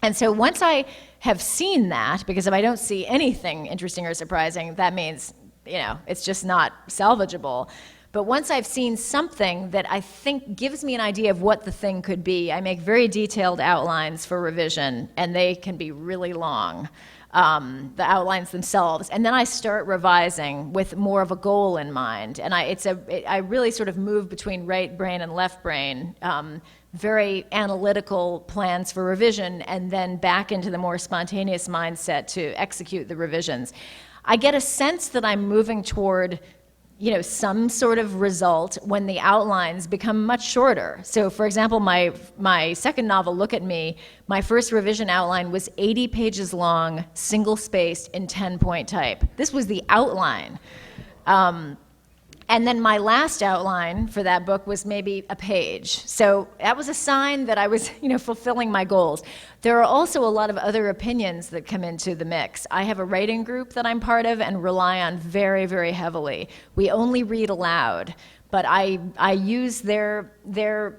B: And so once I have seen that, because if I don't see anything interesting or surprising, that means it's just not salvageable. But once I've seen something that I think gives me an idea of what the thing could be, I make very detailed outlines for revision, and they can be really long, the outlines themselves. And then I start revising with more of a goal in mind. And I really sort of move between right brain and left brain, very analytical plans for revision, and then back into the more spontaneous mindset to execute the revisions. I get a sense that I'm moving toward, some sort of result when the outlines become much shorter. So, for example, my second novel, Look at Me, my first revision outline was 80 pages long, single-spaced, in 10-point type. This was the outline. And then my last outline for that book was maybe a page. So that was a sign that I was, fulfilling my goals. There are also a lot of other opinions that come into the mix. I have a writing group that I'm part of and rely on very, very heavily. We only read aloud, but I use their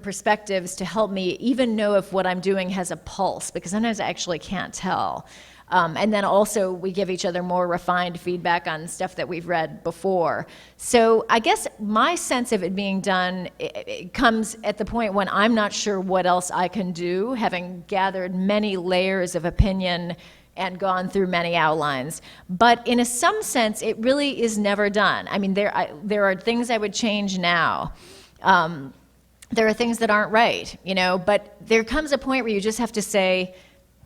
B: perspectives to help me even know if what I'm doing has a pulse, because sometimes I actually can't tell. And then also we give each other more refined feedback on stuff that we've read before. So I guess my sense of it being done it comes at the point when I'm not sure what else I can do, having gathered many layers of opinion and gone through many outlines. But in some sense, it really is never done. I mean, there are things I would change now. there are things that aren't right, but there comes a point where you just have to say,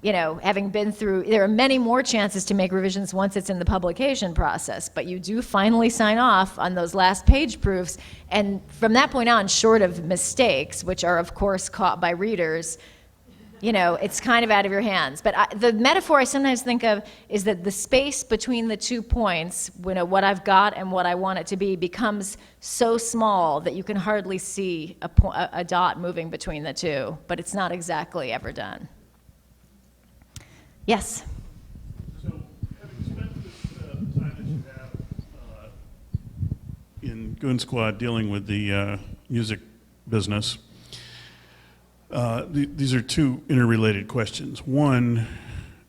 B: having been through, there are many more chances to make revisions once it's in the publication process, but you do finally sign off on those last page proofs, and from that point on, short of mistakes, which are of course caught by readers, it's kind of out of your hands. But the metaphor I sometimes think of is that the space between the 2 points, what I've got and what I want it to be, becomes so small that you can hardly see a dot moving between the two, but it's not exactly ever done. Yes?
F: So, having spent this time that you have in Goon Squad dealing with the music business, these are two interrelated questions. One,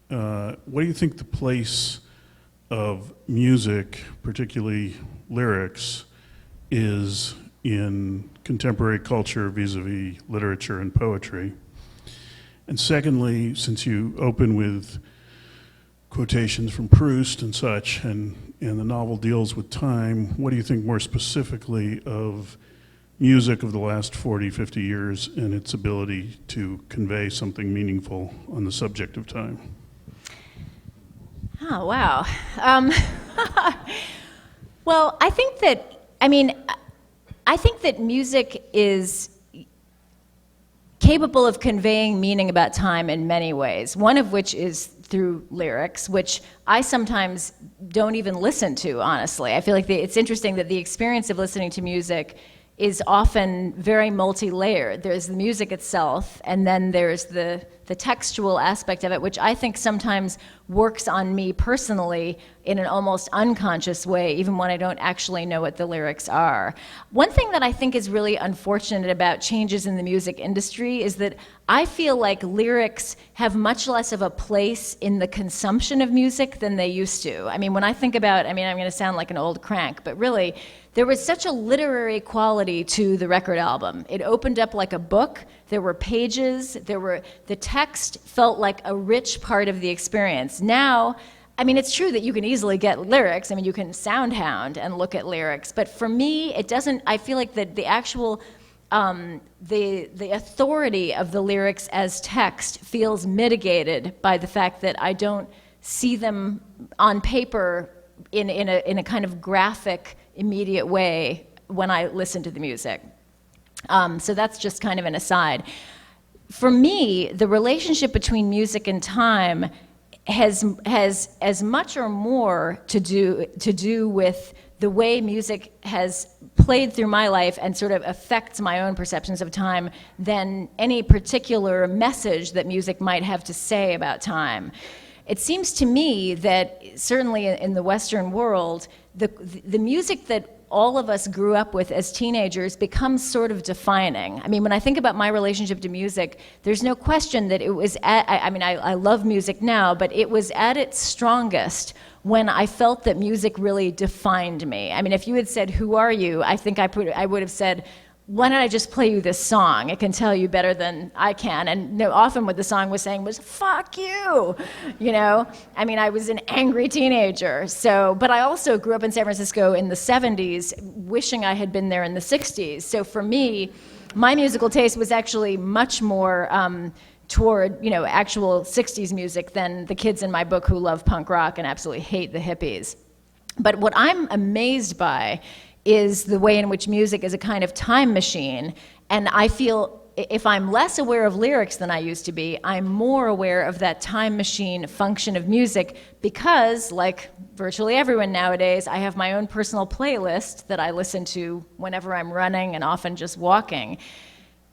F: what do you think the place of music, particularly lyrics, is in contemporary culture vis-a-vis literature and poetry? And secondly, since you open with quotations from Proust and such, and the novel deals with time, what do you think more specifically of music of the last 40, 50 years and its ability to convey something meaningful on the subject of time?
B: Oh, wow. Well, I think that music is capable of conveying meaning about time in many ways, one of which is through lyrics, which I sometimes don't even listen to, honestly. I feel like it's interesting that the experience of listening to music is often very multi-layered. There's the music itself, and then there's the textual aspect of it, which I think sometimes works on me personally in an almost unconscious way, even when I don't actually know what the lyrics are. One thing that I think is really unfortunate about changes in the music industry is that I feel like lyrics have much less of a place in the consumption of music than they used to. I mean, when I think about, I'm going to sound like an old crank, but really, there was such a literary quality to the record album. It opened up like a book. There were pages. The text felt like a rich part of the experience. Now, it's true that you can easily get lyrics. You can SoundHound and look at lyrics. But for me, it doesn't. I feel like the actual the authority of the lyrics as text feels mitigated by the fact that I don't see them on paper in a kind of graphic, immediate way when I listen to the music. So that's just kind of an aside. For me, the relationship between music and time has as much or more to do with the way music has played through my life and sort of affects my own perceptions of time than any particular message that music might have to say about time. It seems to me that certainly in the Western world, the music that all of us grew up with as teenagers becomes sort of defining. When I think about my relationship to music, there's no question that it was I love music now, but it was at its strongest when I felt that music really defined me. If you had said, "Who are you?" I think I would have said, "Why don't I just play you this song? It can tell you better than I can." And often what the song was saying was, "Fuck you!" I was an angry teenager. But I also grew up in San Francisco in the 70s, wishing I had been there in the 60s. So for me, my musical taste was actually much more toward, actual 60s music than the kids in my book who love punk rock and absolutely hate the hippies. But what I'm amazed by is the way in which music is a kind of time machine. And I feel if I'm less aware of lyrics than I used to be, I'm more aware of that time machine function of music because, like virtually everyone nowadays, I have my own personal playlist that I listen to whenever I'm running and often just walking.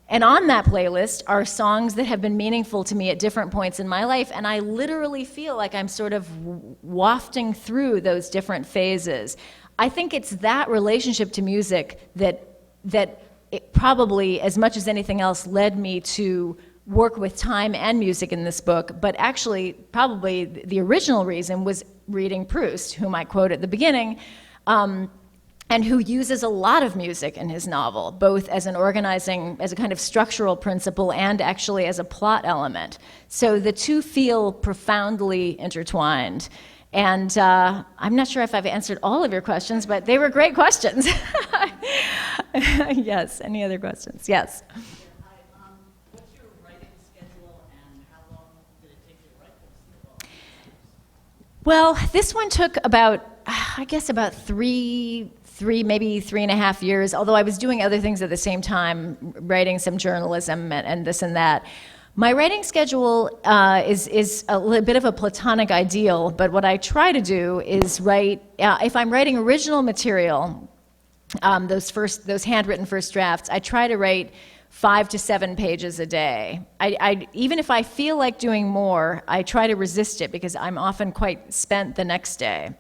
B: And on that playlist are songs that have been meaningful to me at different points in my life, and I literally feel like I'm sort of wafting through those different phases. I think it's that relationship to music that it probably, as much as anything else, led me to work with time and music in this book, but actually probably the original reason was reading Proust, whom I quote at the beginning, and who uses a lot of music in his novel, both as an organizing, as a kind of structural principle and actually as a plot element. So the two feel profoundly intertwined. And I'm not sure if I've answered all of your questions, but they were great questions. Yes, any other questions? Yes.
G: Hi, what's your writing schedule and how long did it take you to write this?
B: Well, this one took about, I guess, about maybe 3.5 years, although I was doing other things at the same time, writing some journalism and this and that. My writing schedule is a little bit of a platonic ideal, but what I try to do is write, if I'm writing original material, those handwritten first drafts, I try to write 5 to 7 pages a day. Even if I feel like doing more, I try to resist it because I'm often quite spent the next day.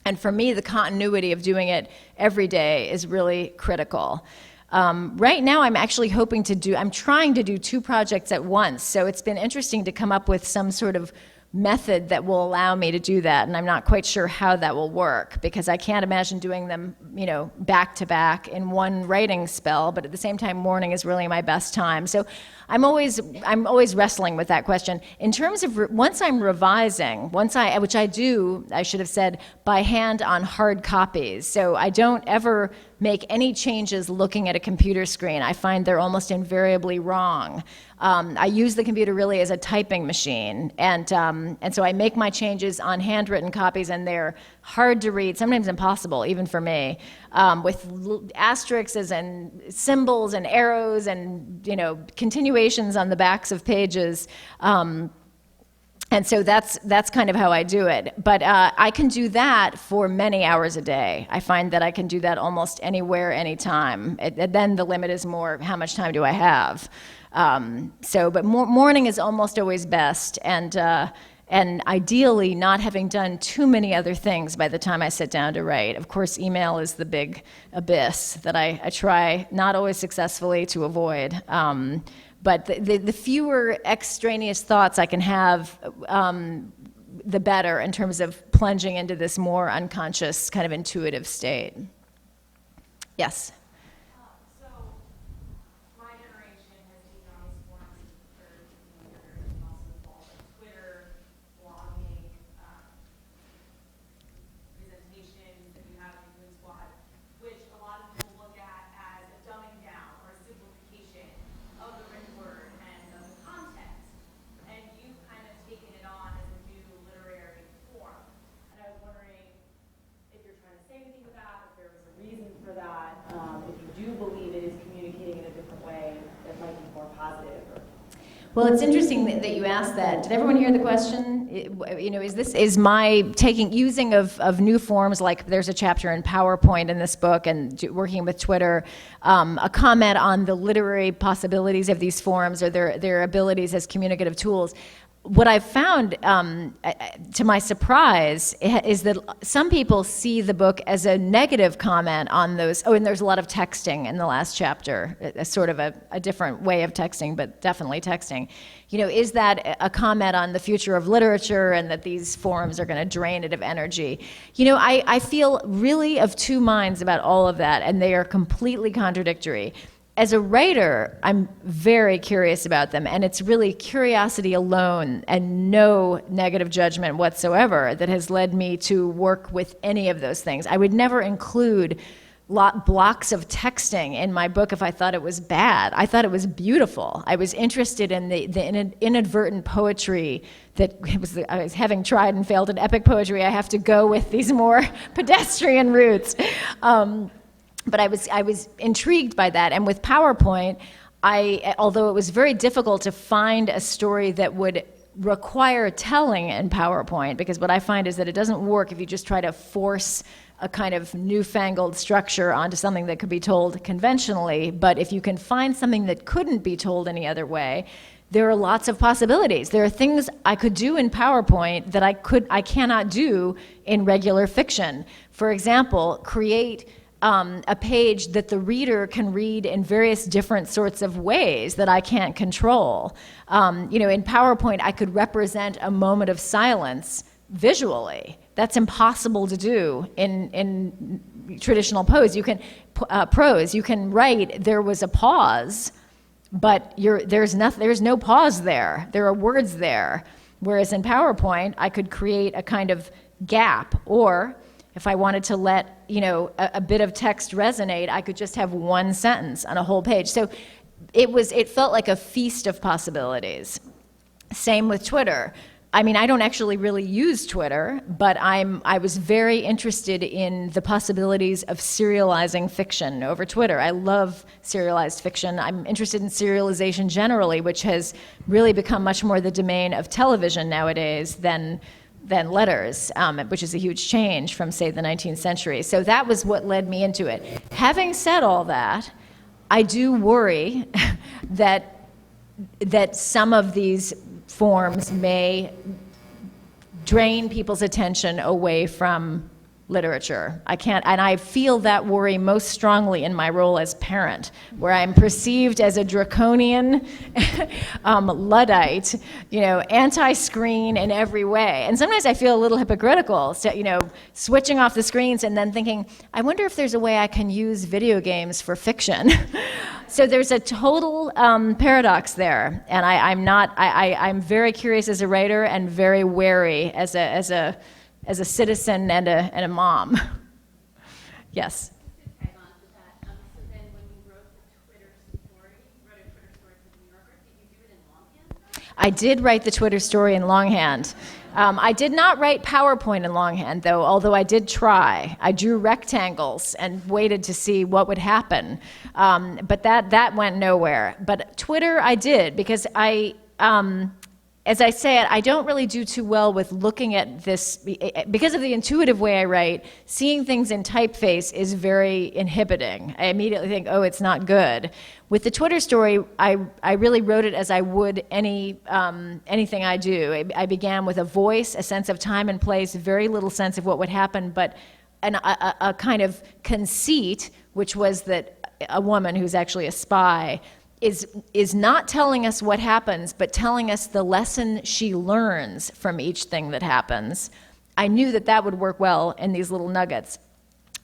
B: And for me, the continuity of doing it every day is really critical. Right now, I'm actually I'm trying to do 2 projects at once, so it's been interesting to come up with some sort of method that will allow me to do that, and I'm not quite sure how that will work because I can't imagine doing them, back to back in one writing spell, but at the same time, morning is really my best time. So I'm always wrestling with that question. In terms of once I'm revising, which I do, I should have said, by hand on hard copies. So I don't ever make any changes looking at a computer screen. I find they're almost invariably wrong. I use the computer really as a typing machine, and so I make my changes on handwritten copies, and they're hard to read, sometimes impossible, even for me, with asterisks and symbols and arrows and continuations on the backs of pages. And so that's kind of how I do it. But I can do that for many hours a day. I find that I can do that almost anywhere, anytime. Then the limit is more, how much time do I have? But morning is almost always best. And ideally not having done too many other things by the time I sit down to write. Of course, email is the big abyss that I try, not always successfully, to avoid. But the fewer extraneous thoughts I can have, the better in terms of plunging into this more unconscious, kind of intuitive state. Yes?
D: So, my generation has taken on these forms for years, and also involved in Twitter, blogging, presentations that you have in Goon Squad, which a lot of people look at as a dumbing down or a simplification of the written word and of the content. And you've kind of taken it on as a new literary form. And I was wondering if you're trying to say anything with that, if there was a reason for that, if you do believe it is communicating in a different way that might be more positive.
B: Well, it's interesting that you asked that. Did everyone hear the question? Is my using of new forms, like there's a chapter in PowerPoint in this book and working with Twitter, a comment on the literary possibilities of these forms or their abilities as communicative tools. What I've found, to my surprise, is that some people see the book as a negative comment on those. Oh, and there's a lot of texting in the last chapter, a sort of a different way of texting, but definitely texting. Is that a comment on the future of literature and that these forums are going to drain it of energy? I feel really of 2 minds about all of that, and they are completely contradictory. As a writer, I'm very curious about them, and it's really curiosity alone and no negative judgment whatsoever that has led me to work with any of those things. I would never include blocks of texting in my book if I thought it was bad. I thought it was beautiful. I was interested in the inadvertent poetry that I was having tried and failed in epic poetry. I have to go with these more pedestrian routes. But I was intrigued by that. And with PowerPoint, although it was very difficult to find a story that would require telling in PowerPoint, because what I find is that it doesn't work if you just try to force a kind of newfangled structure onto something that could be told conventionally. But if you can find something that couldn't be told any other way, there are lots of possibilities. There are things I could do in PowerPoint that I cannot do in regular fiction. For example, create a page that the reader can read in various different sorts of ways that I can't control. In PowerPoint, I could represent a moment of silence visually. That's impossible to do in traditional prose. You can write, there was a pause, but there's no pause there. There are words there. Whereas in PowerPoint, I could create a kind of gap, or If I wanted to let, a bit of text resonate, I could just have one sentence on a whole page. So it felt like a feast of possibilities. Same with Twitter. I mean, I don't actually really use Twitter, but I was very interested in the possibilities of serializing fiction over Twitter. I love serialized fiction. I'm interested in serialization generally, which has really become much more the domain of television nowadays than letters, which is a huge change from, say, the 19th century. So that was what led me into it. Having said all that, I do worry that some of these forms may drain people's attention away from literature. I feel that worry most strongly in my role as parent, where I'm perceived as a draconian Luddite, anti-screen in every way. And sometimes I feel a little hypocritical, switching off the screens and then thinking, I wonder if there's a way I can use video games for fiction. So there's a total paradox there, and I'm very curious as a writer and very wary as a citizen and a mom. Yes.
D: To tag on to that, so then when you wrote a Twitter story for the New Yorker, did you do it in longhand?
B: I did write the Twitter story in longhand. I did not write PowerPoint in longhand, though, although I did try. I drew rectangles and waited to see what would happen. But that went nowhere. But Twitter I did, because as I said, I don't really do too well with looking at this, because of the intuitive way I write. Seeing things in typeface is very inhibiting. I immediately think, oh, it's not good. With the Twitter story, I really wrote it as I would anything I do. I began with a voice, a sense of time and place, very little sense of what would happen, but a kind of conceit, which was that a woman who's actually a spy is not telling us what happens, but telling us the lesson she learns from each thing that happens. I knew that would work well in these little nuggets.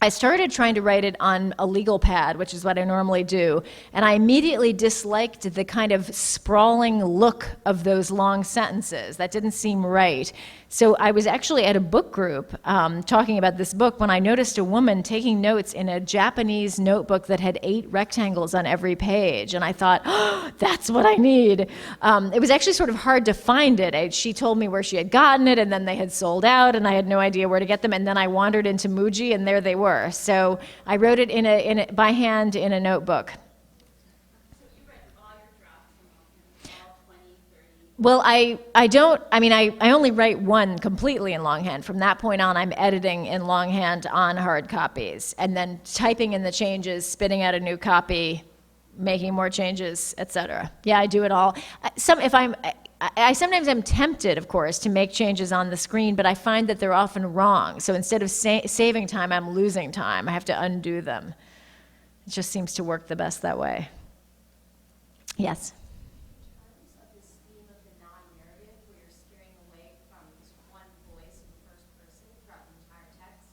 B: I started trying to write it on a legal pad, which is what I normally do, and I immediately disliked the kind of sprawling look of those long sentences. That didn't seem right. So I was actually at a book group talking about this book when I noticed a woman taking notes in a Japanese notebook that had 8 rectangles on every page, and I thought, oh, that's what I need. It was actually sort of hard to find it. She told me where she had gotten it, and then they had sold out, and I had no idea where to get them, and then I wandered into Muji, and there they were. So I wrote it by hand in a notebook.
D: So you read all your drafts in longhand, all 20, 30?
B: Well, I only write one completely in longhand. From that point on, I'm editing in longhand on hard copies, and then typing in the changes, spitting out a new copy, making more changes, etc. Yeah, I do it all. I sometimes am tempted, of course, to make changes on the screen, but I find that they're often wrong. So instead of saving time, I'm losing time. I have to undo them. It just seems to work the best that way. Yes?
D: Of this theme of the non-narrative, where you're steering away from this one voice in the first person throughout the entire text,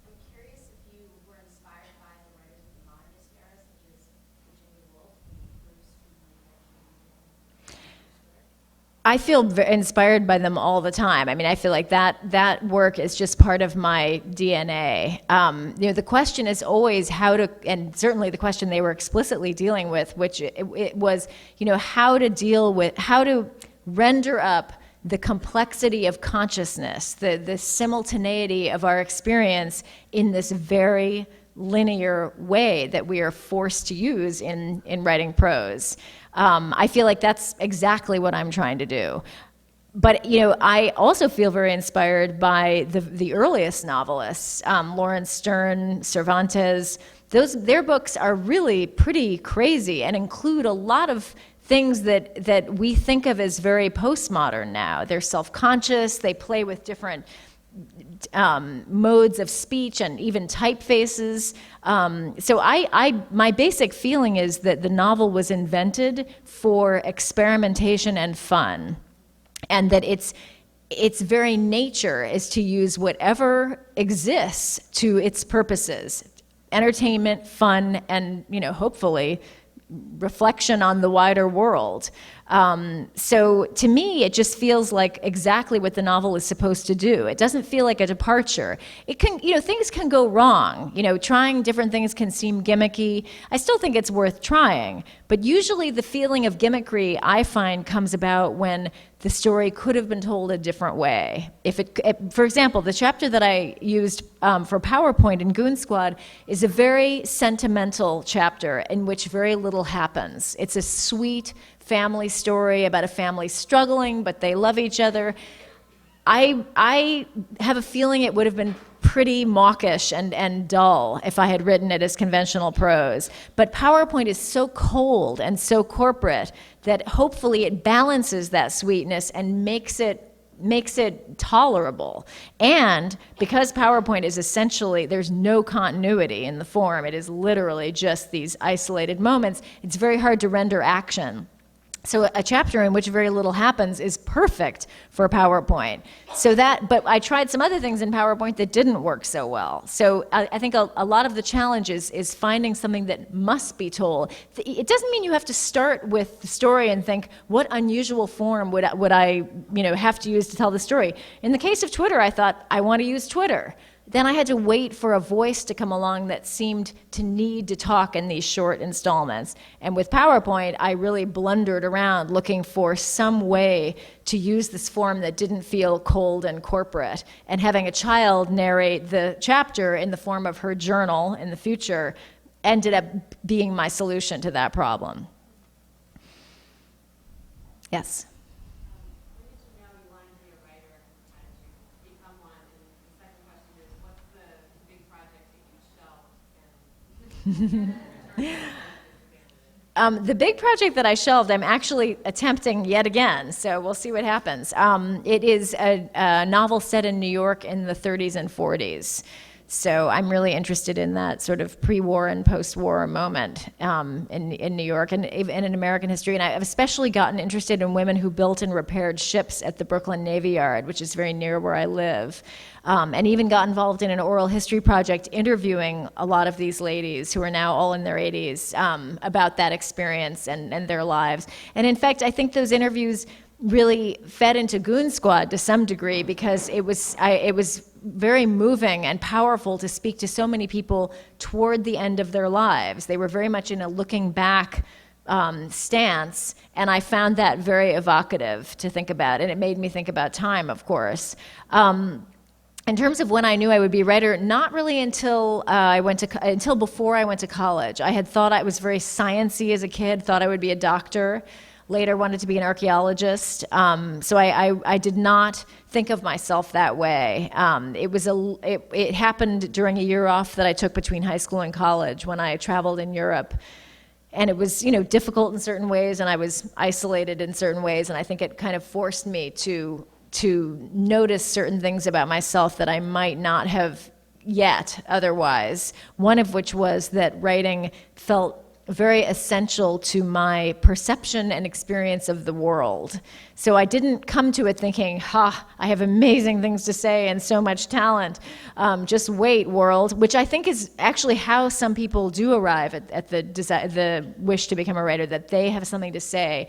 D: I'm curious if you were inspired by the writers of the modernist era, such as Virginia Woolf and Bruce from
B: I feel inspired by them all the time. I mean, I feel like that work is just part of my DNA. The question is always how to, and certainly the question they were explicitly dealing with, which it was, how to render up the complexity of consciousness, the simultaneity of our experience in this very linear way that we are forced to use in writing prose. I feel like that's exactly what I'm trying to do. But, I also feel very inspired by the earliest novelists, Lawrence Stern, Cervantes. Their books are really pretty crazy and include a lot of things that we think of as very postmodern now. They're self-conscious, they play with different modes of speech and even typefaces. So my basic feeling is that the novel was invented for experimentation and fun, and that its very nature is to use whatever exists to its purposes: entertainment, fun, and hopefully reflection on the wider world. So to me, it just feels like exactly what the novel is supposed to do. It doesn't feel like a departure. It can, things can go wrong. Trying different things can seem gimmicky. I still think it's worth trying, but usually the feeling of gimmickry I find comes about when the story could have been told a different way. For example, the chapter that I used for PowerPoint in Goon Squad is a very sentimental chapter in which very little happens. It's a sweet family story about a family struggling, but they love each other. I have a feeling it would have been pretty mawkish and dull if I had written it as conventional prose. But PowerPoint is so cold and so corporate that hopefully it balances that sweetness and makes it tolerable. And because PowerPoint is essentially, there's no continuity in the form, it is literally just these isolated moments, it's very hard to render action. So a chapter in which very little happens is perfect for PowerPoint. But I tried some other things in PowerPoint that didn't work so well. So I think a lot of the challenge is finding something that must be told. It doesn't mean you have to start with the story and think, what unusual form would I have to use to tell the story? In the case of Twitter, I thought, I want to use Twitter. Then I had to wait for a voice to come along that seemed to need to talk in these short installments. And with PowerPoint, I really blundered around looking for some way to use this form that didn't feel cold and corporate. And having a child narrate the chapter in the form of her journal in the future ended up being my solution to that problem. Yes? The big project that I shelved, I'm actually attempting yet again, so we'll see what happens. It is a novel set in New York in the 30s and 40s. So I'm really interested in that sort of pre-war and post-war moment in New York and in American history. And I've especially gotten interested in women who built and repaired ships at the Brooklyn Navy Yard, which is very near where I live. And even got involved in an oral history project interviewing a lot of these ladies who are now all in their 80s about that experience and their lives. And in fact, I think those interviews really fed into Goon Squad to some degree because it was very moving and powerful to speak to so many people toward the end of their lives. They were very much in a looking back stance, and I found that very evocative to think about, and it made me think about time, of course. In terms of when I knew I would be a writer, not really until until before I went to college. I had thought I was very sciencey as a kid, thought I would be a doctor. Later wanted to be an archaeologist. So I did not think of myself that way. It happened during a year off that I took between high school and college when I traveled in Europe. And it was, difficult in certain ways, and I was isolated in certain ways, and I think it kind of forced me to notice certain things about myself that I might not have yet otherwise. One of which was that writing felt very essential to my perception and experience of the world. So I didn't come to it thinking, I have amazing things to say and so much talent. Just wait, world, which I think is actually how some people do arrive at the wish to become a writer, that they have something to say.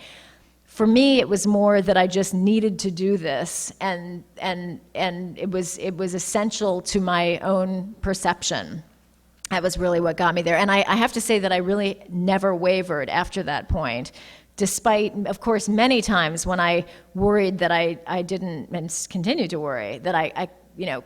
B: For me, it was more that I just needed to do this, and it was essential to my own perception. That was really what got me there. And I have to say that I really never wavered after that point, despite, of course, many times when I worried that I didn't, and continue to worry, that I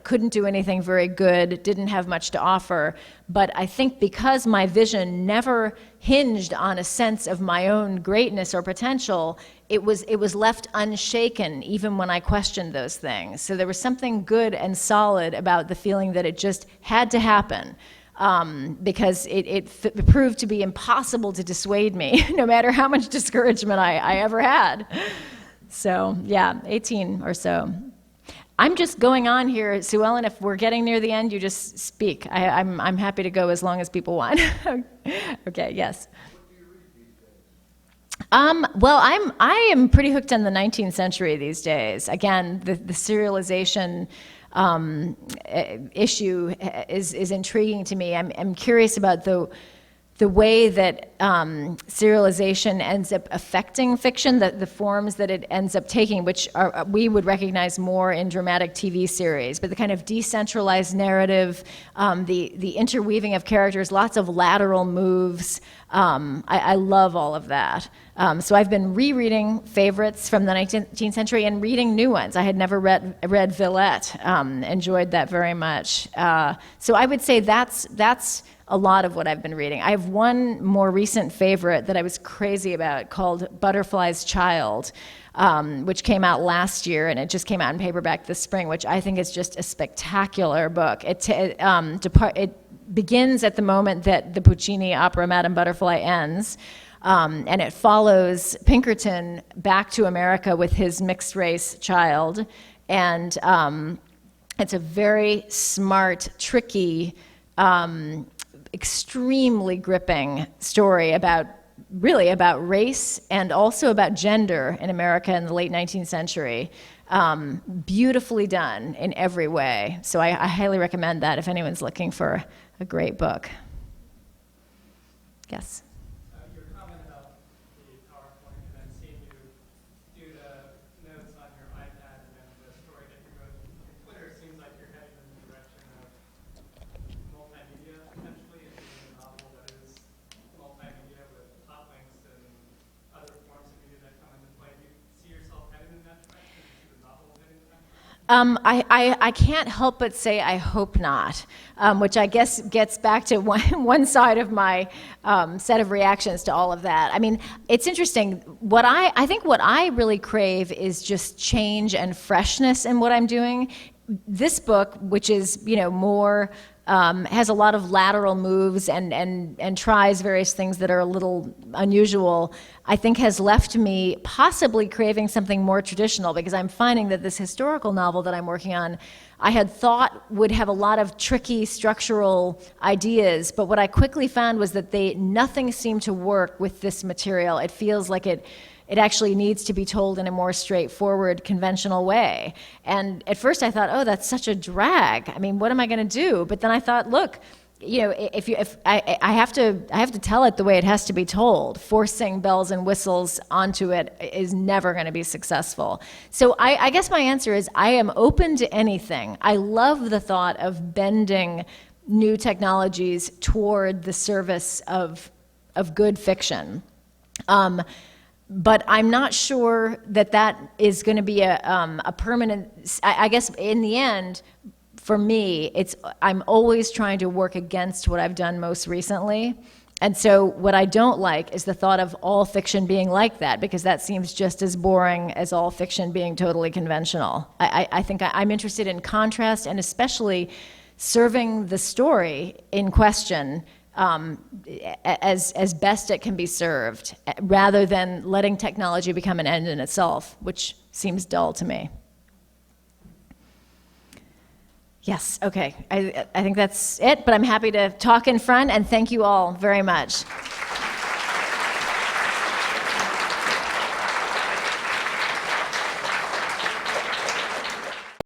B: couldn't do anything very good, didn't have much to offer. But I think because my vision never hinged on a sense of my own greatness or potential, it was left unshaken even when I questioned those things. So there was something good and solid about the feeling that it just had to happen. Because it proved to be impossible to dissuade me, no matter how much discouragement I ever had. So, yeah, 18 or so. I'm just going on here, Sue Ellen. If we're getting near the end, you just speak. I'm happy to go as long as people want. Okay, yes. Well, I am pretty hooked on the 19th century these days. Again, the serialization issue is intriguing to me. I'm curious about the the way that serialization ends up affecting fiction, the forms that it ends up taking, which we would recognize more in dramatic TV series, but the kind of decentralized narrative, the interweaving of characters, lots of lateral moves. I love all of that. So I've been rereading favorites from the 19th century and reading new ones. I had never read Villette, enjoyed that very much. So I would say that's a lot of what I've been reading. I have one more recent favorite that I was crazy about called Butterfly's Child, which came out last year, and it just came out in paperback this spring, which I think is just a spectacular book. It begins at the moment that the Puccini opera Madame Butterfly ends, and it follows Pinkerton back to America with his mixed-race child, and it's a very smart, tricky, extremely gripping story about race and also about gender in America in the late 19th century. Beautifully done in every way. So I highly recommend that if anyone's looking for a great book. Yes?
H: Your comment about the PowerPoint and then seeing you do the notes on your iPad and then the story that you wrote in Twitter seems like you're heading in the direction of multimedia, potentially, and doing a novel that is multimedia with hot links and other forms of media that come into play. Do you see yourself heading in that direction? Do you see the novel heading in that direction?
B: I can't help but say I hope not, which I guess gets back to one side of my set of reactions to all of that. I mean, it's interesting. I think what I really crave is just change and freshness in what I'm doing. This book, which is, more has a lot of lateral moves and tries various things that are a little unusual, I think has left me possibly craving something more traditional, because I'm finding that this historical novel that I'm working on, I had thought would have a lot of tricky structural ideas, but what I quickly found was that nothing seemed to work with this material. It feels like it actually needs to be told in a more straightforward, conventional way. And at first I thought, oh, that's such a drag. I mean, what am I going to do? But then I thought, look, if I have to tell it the way it has to be told. Forcing bells and whistles onto it is never going to be successful. So I guess my answer is I am open to anything. I love the thought of bending new technologies toward the service of good fiction. But I'm not sure that is going to be a permanent. I guess in the end, for me, I'm always trying to work against what I've done most recently. And so what I don't like is the thought of all fiction being like that, because that seems just as boring as all fiction being totally conventional. I think I'm interested in contrast, and especially serving the story in question as best it can be served, rather than letting technology become an end in itself, which seems dull to me. Yes, okay. I think that's it, but I'm happy to talk in front, and thank you all very much.